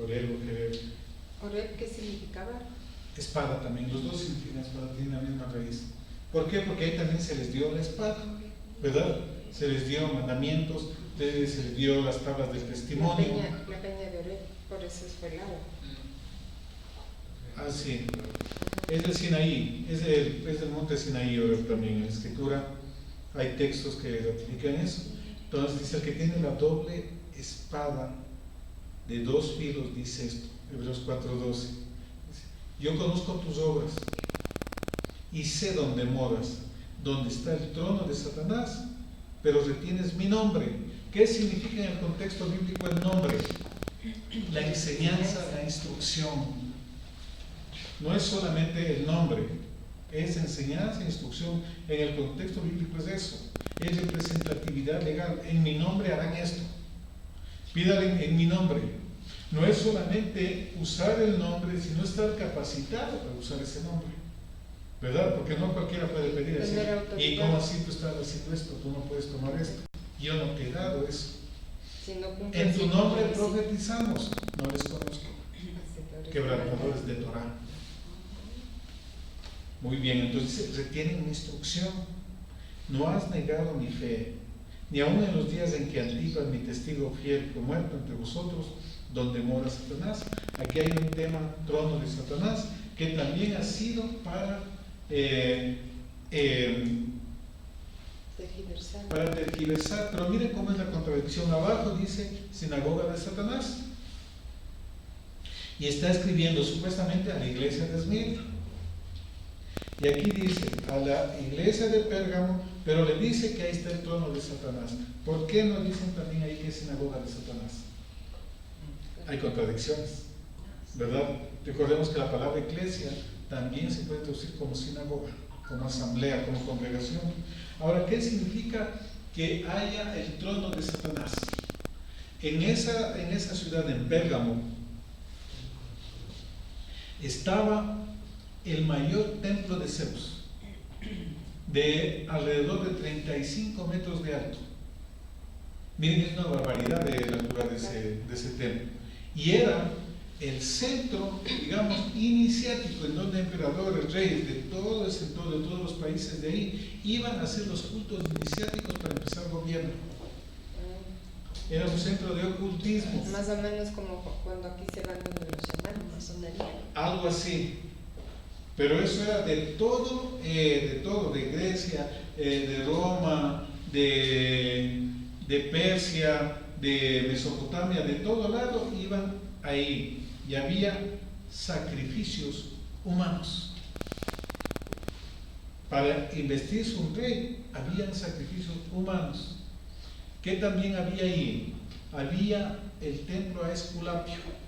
Oreb o querer. ¿Oreb qué significaba? Espada también, los dos significan espada, tienen la misma raíz. ¿Por qué? Porque ahí también se les dio la espada, ¿verdad? Se les dio mandamientos, se les dio las tablas del testimonio. La peña de Oreb, por eso fue el agua. Ah, sí. Es del Sinaí, es del monte Sinaí, Oreb también. En la escritura hay textos que ratifican eso. Entonces dice, el que tiene la doble espada de 2 filos, dice esto, Hebreos 4:12. Yo conozco tus obras y sé dónde moras, donde está el trono de Satanás, pero retienes mi nombre. ¿Qué significa en el contexto bíblico el nombre? La enseñanza, la instrucción. No es solamente el nombre, es enseñanza e instrucción. En el contexto bíblico es eso, es representatividad legal. En mi nombre harán esto, pídale en mi nombre. No es solamente usar el nombre, sino estar capacitado para usar ese nombre, ¿verdad? Porque no cualquiera puede pedir así. Tener autoridad. ¿Y cómo así tú estás haciendo esto? Tú no puedes tomar esto. Yo no te he dado eso. Si no cumplen En tu su nombre compromiso. profetizamos. No les conozco. Quebrantadores de Torah. Muy bien, entonces retienen mi instrucción. No has negado mi fe, ni aun en los días en que Antipas, mi testigo fiel, fue muerto entre vosotros, donde mora Satanás. Aquí hay un tema, trono de Satanás, que también ha sido para tergiversar. Pero miren cómo es la contradicción. Abajo dice sinagoga de Satanás, y está escribiendo supuestamente a la iglesia de Esmirna. Y aquí dice a la iglesia de Pérgamo, pero le dice que ahí está el trono de Satanás. ¿Por qué no dicen también ahí que es sinagoga de Satanás? Hay contradicciones, ¿verdad? Recordemos que la palabra iglesia también se puede traducir como sinagoga, como asamblea, como congregación. Ahora, ¿qué significa que haya el trono de Satanás? En esa ciudad, en Pérgamo, estaba el mayor templo de Zeus, de alrededor de 35 metros de alto. Miren, es una barbaridad de la altura de ese templo. Y era el centro, digamos, iniciático, en donde emperadores, reyes de todo el sector, de todos los países de ahí, iban a hacer los cultos iniciáticos para empezar gobierno. Era un centro de ocultismo. Más o menos como cuando aquí se van donde los chamanes. Masonería. Algo así. Pero eso era de todo, de Grecia, de Roma, de Persia, de Mesopotamia, de todo lado iban ahí. Y había sacrificios humanos. Para investirse un rey, habían sacrificios humanos. ¿Qué también había ahí? Había el templo a Esculapio.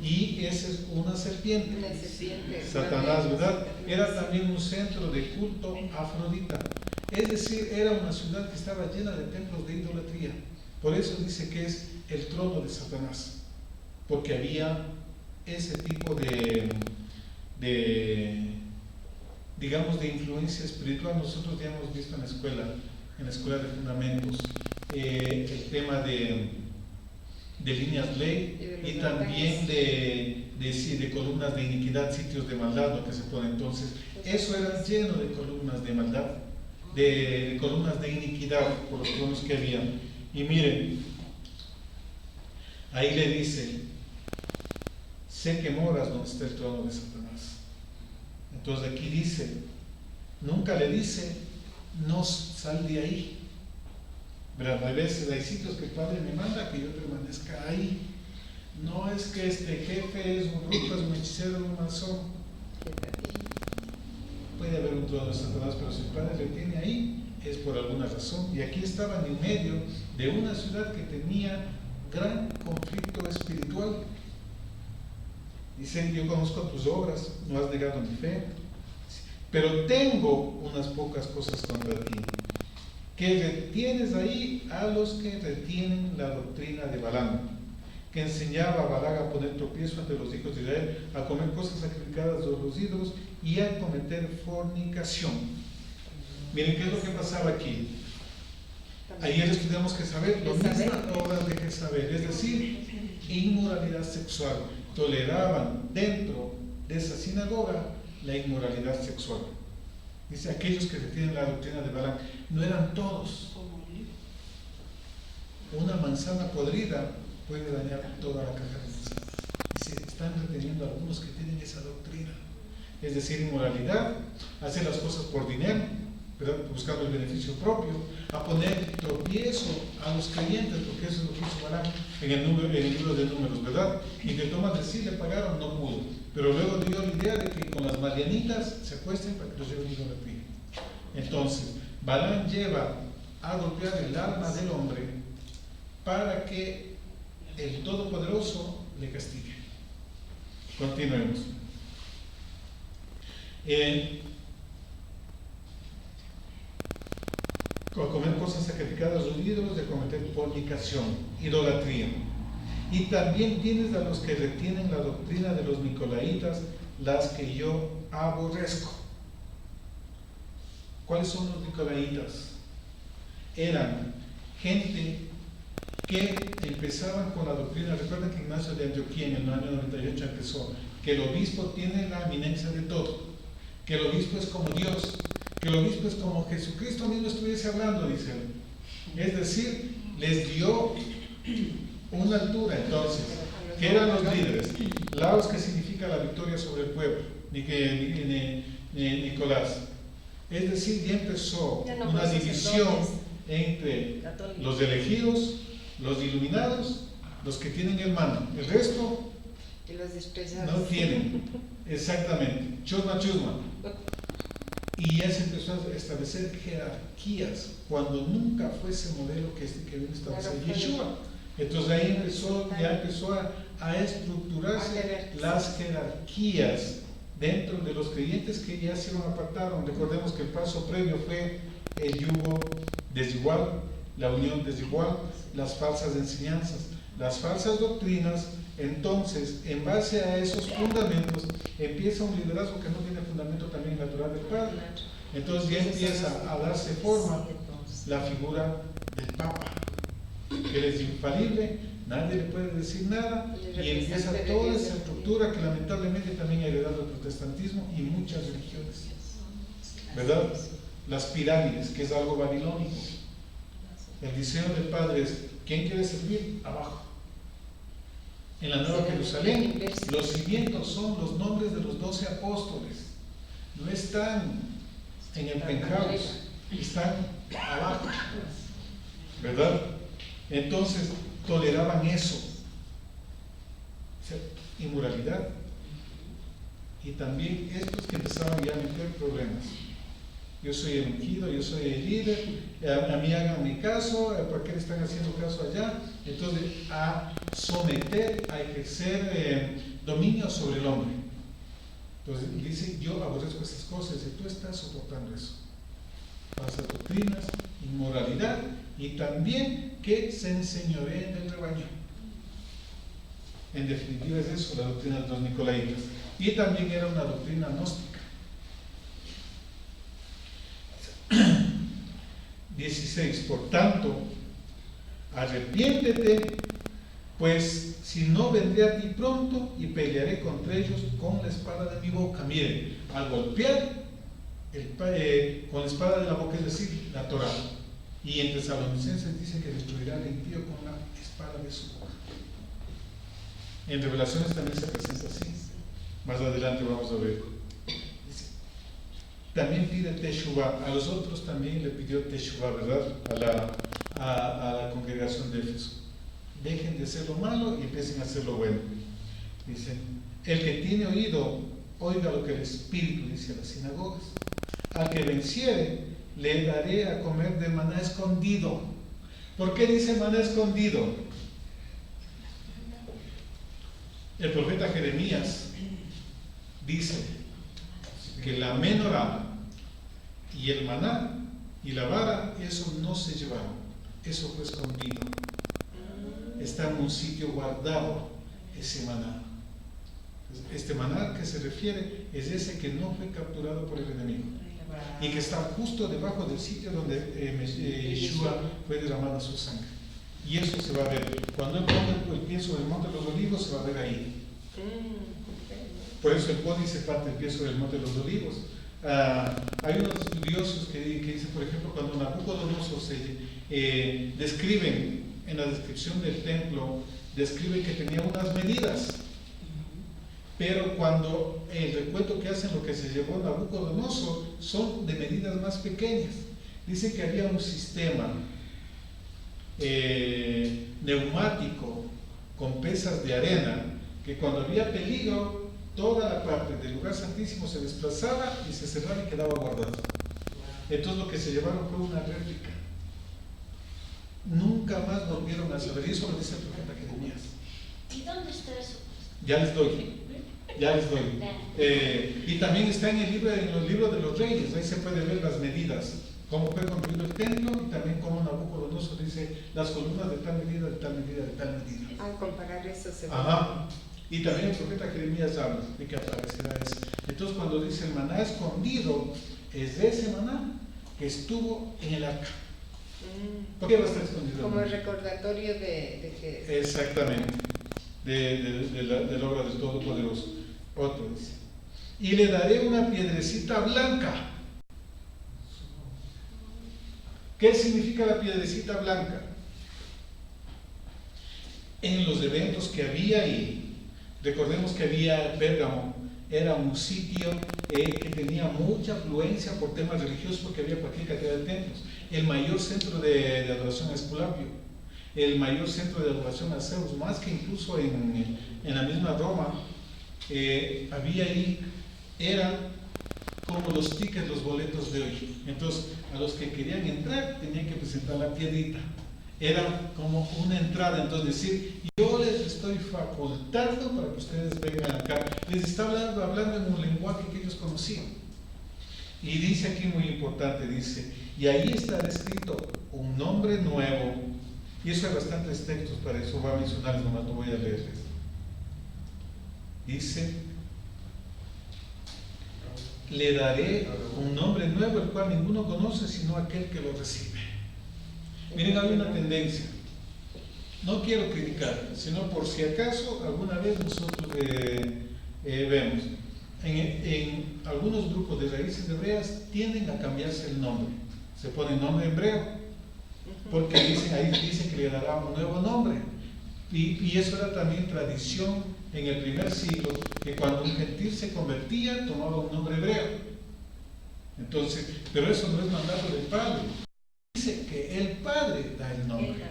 Y esa es una serpiente. Una serpiente. Satanás, ¿verdad? Era también un centro de culto a Afrodita. Es decir, era una ciudad que estaba llena de templos de idolatría. Por eso dice que es el trono de Satanás. Porque había ese tipo digamos, de influencia espiritual. Nosotros ya hemos visto en la escuela de fundamentos, el tema de líneas ley y también de columnas de iniquidad, sitios de maldad, lo que se pone. Entonces, eso era lleno de columnas de maldad, de columnas de iniquidad por los tronos que había. Y miren, ahí le dice: sé que moras donde está el trono de Satanás. Entonces aquí dice, nunca le dice, no sal de ahí. ¿Verdad? A veces hay sitios que el Padre me manda que yo permanezca ahí. No es que este jefe es un brujo, es un hechicero, un masón. Puede haber un trono de Satanás, pero si el Padre le tiene ahí, es por alguna razón. Y aquí estaban en medio de una ciudad que tenía gran conflicto espiritual. Dicen: yo conozco tus obras, no has negado mi fe, pero tengo unas pocas cosas contra ti, que retienes ahí a los que retienen la doctrina de Balaam, que enseñaba a Balac a poner tropiezo ante los hijos de Israel, a comer cosas sacrificadas de los ídolos y a cometer fornicación. Miren qué es lo que pasaba aquí. Ayer estudiamos Jezabel, lo mismo obras de Jezabel, es decir, inmoralidad sexual. Toleraban dentro de esa sinagoga la inmoralidad sexual. Dice: aquellos que retienen la doctrina de Balaam. No eran todos. Una manzana podrida puede dañar toda la caja de manzanas. Dice: están reteniendo a algunos que tienen esa doctrina, es decir, inmoralidad, hacer las cosas por dinero, ¿verdad? Buscando el beneficio propio, a poner tropiezo a los creyentes, porque eso es lo que hizo Balaam en el libro de Números, ¿verdad? Intentó maldecir, le pagaron, no pudo, pero luego dio la idea de que con las madianitas se acuesten para que los lleven a idolatría. Entonces, Balaam lleva a golpear el alma del hombre para que el Todopoderoso le castigue. Continuemos. A comer cosas sacrificadas a los ídolos, de cometer fornicación, idolatría. Y también tienes a los que retienen la doctrina de los nicolaitas, las que yo aborrezco. ¿Cuáles son los nicolaitas? Eran gente que empezaban con la doctrina. Recuerden que Ignacio de Antioquía en el año 98 empezó que el obispo tiene la eminencia de todo, que el obispo es como Dios, que el obispo es como Jesucristo mismo estuviese hablando, dice él. Es decir, les dio una altura. Entonces, ¿qué eran los líderes? Laos, que significa la victoria sobre el pueblo, Nicolás. Es decir, ya empezó Ya no una fue división sacerdotes. entre Católicos. los elegidos, los iluminados, los que tienen el mano. El resto Y los desprezados. no tienen. Exactamente. Chusma, chusma. Y ya se empezó a establecer jerarquías cuando nunca fue ese modelo que vino a establecer Claro, fue- Yeshua. Entonces ahí ya empezó a estructurarse A jerarquizar. las jerarquías dentro de los creyentes que ya se apartaron. Recordemos que el paso previo fue el yugo desigual, la unión desigual, las falsas enseñanzas, las falsas doctrinas. Entonces, en base a esos fundamentos, empieza un liderazgo que no tiene fundamento también natural del Padre. Entonces ya empieza a darse forma la figura del Papa, que él es infalible, nadie le puede decir nada, y empieza toda esa estructura que lamentablemente también ha heredado el protestantismo y muchas religiones, ¿verdad? Las pirámides, que es algo babilónico. El diseño del Padre es: ¿quién quiere servir? Abajo. En la Nueva Jerusalén, los cimientos son los nombres de los 12 apóstoles. No están en el penthouse, están abajo, ¿verdad? Entonces, toleraban eso, o sea, inmoralidad. Y también estos que empezaban ya a meter problemas. Yo soy el ungido, yo soy el líder, a mí háganme caso, ¿por qué le están haciendo caso allá? Entonces, a someter, a ejercer dominio sobre el hombre. Entonces, dice: yo aborrezco esas cosas, y tú estás soportando eso. Falsas doctrinas, inmoralidad, y también que se enseñoreen del rebaño. En definitiva es eso, la doctrina de los nicolaitas. Y también era una doctrina gnóstica. 16. Por tanto, arrepiéntete, pues si no vendré a ti pronto y pelearé contra ellos con la espada de mi boca. Miren, al golpear con la espada de la boca, es decir, la Torah. Y en Tesalonicenses dice que destruirá al impío con la espada de su boca. En Revelaciones también se presenta así. Más adelante vamos a ver. Dice, también pide Teshuvah. A los otros también le pidió Teshuvah, ¿verdad? A la congregación de Éfeso. Dejen de hacer lo malo y empiecen a hacer lo bueno. Dice: el que tiene oído, oiga lo que el Espíritu dice a las sinagogas. Al que venciere, le daré a comer de maná escondido. ¿Por qué dice maná escondido? El profeta Jeremías dice que la menorá y el maná y la vara, eso no se llevaron, eso fue escondido. Está en un sitio guardado ese maná. Este maná que se refiere es ese que no fue capturado por el enemigo y que está justo debajo del sitio donde Yeshua fue derramada su sangre. Y eso se va a ver. Cuando él pone el pie sobre el monte de los olivos, se va a ver ahí. Por eso el pone y se parte el pie sobre el monte de los olivos. Hay unos estudiosos que dicen, por ejemplo, cuando Nabucodonosor se describen en la descripción del templo, describen que tenía unas medidas. Pero cuando el recuento que hacen lo que se llevó Nabucodonosor son de medidas más pequeñas. Dice que había un sistema neumático con pesas de arena que cuando había peligro, toda la parte del lugar santísimo se desplazaba y se cerraba y quedaba guardado. Entonces lo que se llevaron fue una réplica. Nunca más volvieron a saber. Y eso lo dice el profeta Jeremías. ¿Y dónde está eso? Ya les doy. Y también está en los libros de los reyes. Ahí se puede ver las medidas cómo fue construido el templo y también cómo Nabucodonosor dice las columnas de tal medida, de tal medida, de tal medida. Al comparar eso se ve. Ajá. Y también el profeta Jeremías habla de que aparecerá eso. Entonces cuando dice el maná escondido, es de ese maná que estuvo en el arca. ¿Por qué va a estar escondido? Como el recordatorio de que Exactamente, de la obra del Todopoderoso. Otro dice, y le daré una piedrecita blanca. ¿Qué significa la piedrecita blanca? En los eventos que había ahí, recordemos que había Pérgamo, era un sitio que tenía mucha afluencia por temas religiosos porque había cualquier cantidad de templos. El mayor centro de adoración a Esculapio, el mayor centro de adoración a Zeus, más que incluso en la misma Roma, había ahí, eran como los tickets, los boletos de hoy. Entonces, a los que querían entrar tenían que presentar la piedrita. Era como una entrada, entonces decir, yo les estoy facultando para que ustedes vengan acá. Les está hablando en un lenguaje que ellos conocían. Y dice aquí muy importante, dice, y ahí está escrito un nombre nuevo. Y eso hay bastantes textos para eso, va a mencionarles, nomás no voy a leerles. Dice, le daré un nombre nuevo, el cual ninguno conoce sino aquel que lo recibe. Miren, hay una tendencia, no quiero criticar, sino por si acaso alguna vez nosotros vemos, en algunos grupos de raíces hebreas tienden a cambiarse el nombre, se pone nombre hebreo, porque ahí dice que le dará un nuevo nombre, y eso era también tradición en el primer siglo, que cuando un gentil se convertía tomaba un nombre hebreo. Entonces, pero eso no es mandato del Padre. Dice que el Padre da el nombre,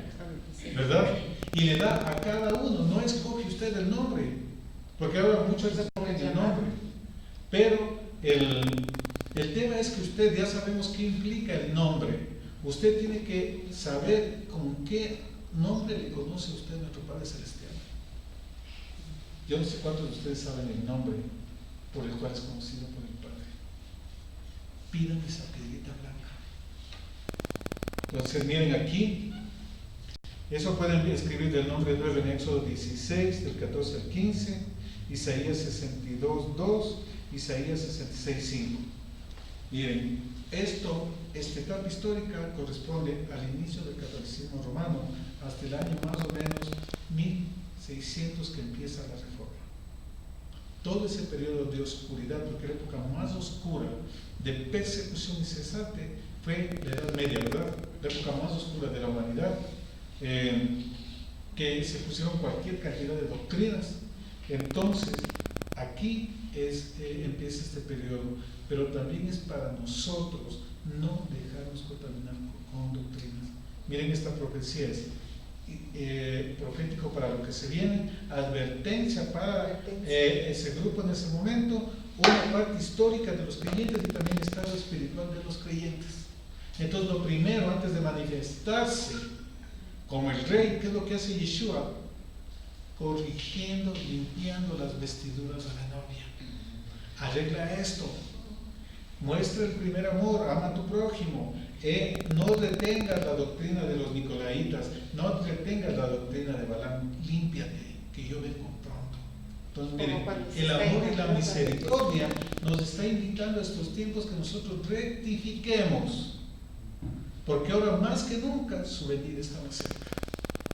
¿verdad? Y le da a cada uno, no escoge usted el nombre, porque ahora muchos escogen el nombre, pero el tema es que usted, ya sabemos qué implica el nombre, usted tiene que saber con qué nombre le conoce a usted nuestro Padre Celestial. Yo no sé cuántos de ustedes saben el nombre por el cual es conocido por el Padre. Pidan esa piedrita blanca. Entonces miren aquí, eso pueden escribir del nombre nuevo en Éxodo 16, del 14 al 15, Isaías 62, 2, Isaías 66, 5. Miren, esta etapa histórica corresponde al inicio del catolicismo romano, hasta el año más o menos 1600 que empieza la reforma. Todo ese periodo de oscuridad, porque la época más oscura de persecución incesante fue la Edad Media, ¿verdad? La época más oscura de la humanidad, que se pusieron cualquier cantidad de doctrinas. Entonces, aquí empieza este periodo, pero también es para nosotros no dejarnos contaminar con doctrinas. Miren, esta profecía es profético para lo que se viene, advertencia para ese grupo en ese momento, una parte histórica de los creyentes y también estado espiritual de los creyentes. Entonces, lo primero, antes de manifestarse como el rey, ¿qué es lo que hace Yeshua? Corrigiendo, limpiando las vestiduras a la novia. Arregla esto, muestra el primer amor, ama a tu prójimo, no retengas la doctrina de los nicolaitas, no retengas la doctrina de Balaam, límpiate, que yo vengo pronto. Entonces, miren, el amor y la misericordia nos está invitando a estos tiempos que nosotros rectifiquemos, porque ahora más que nunca su venida está más cerca,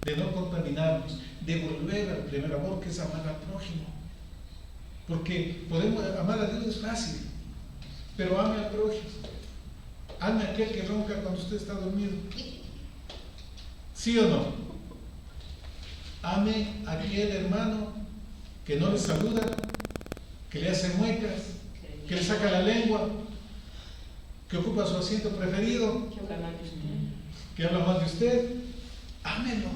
de no contaminarnos, de volver al primer amor, que es amar al prójimo, porque podemos amar a Dios, es fácil, pero ame al prójimo. Ame a aquel que ronca cuando usted está dormido. ¿Sí o no? Ame a aquel hermano que no le saluda, que le hace muecas, que le saca la lengua, que ocupa su asiento preferido, que habla mal de usted. Ámelo.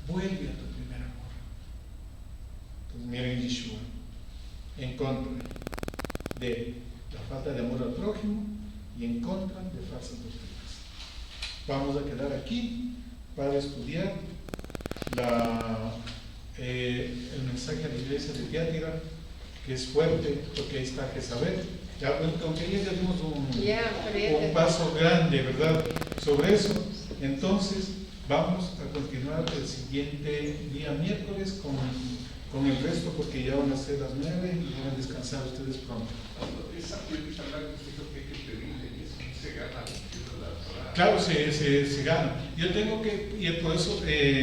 Vuelve a tu primer amor. Entonces, miren Yeshua, en contra de la falta de amor al prójimo y en contra de falsas doctrinas. Vamos a quedar aquí para estudiar el mensaje a la iglesia de Tiátira, que es fuerte porque ahí está Jezabel. Ya, aunque ayer ya dimos pero un paso grande, ¿verdad? Sobre eso, entonces vamos a continuar el siguiente día miércoles con el resto, porque ya van a ser las 9 y van a descansar ustedes pronto. Claro, se gana. Yo tengo que, y por eso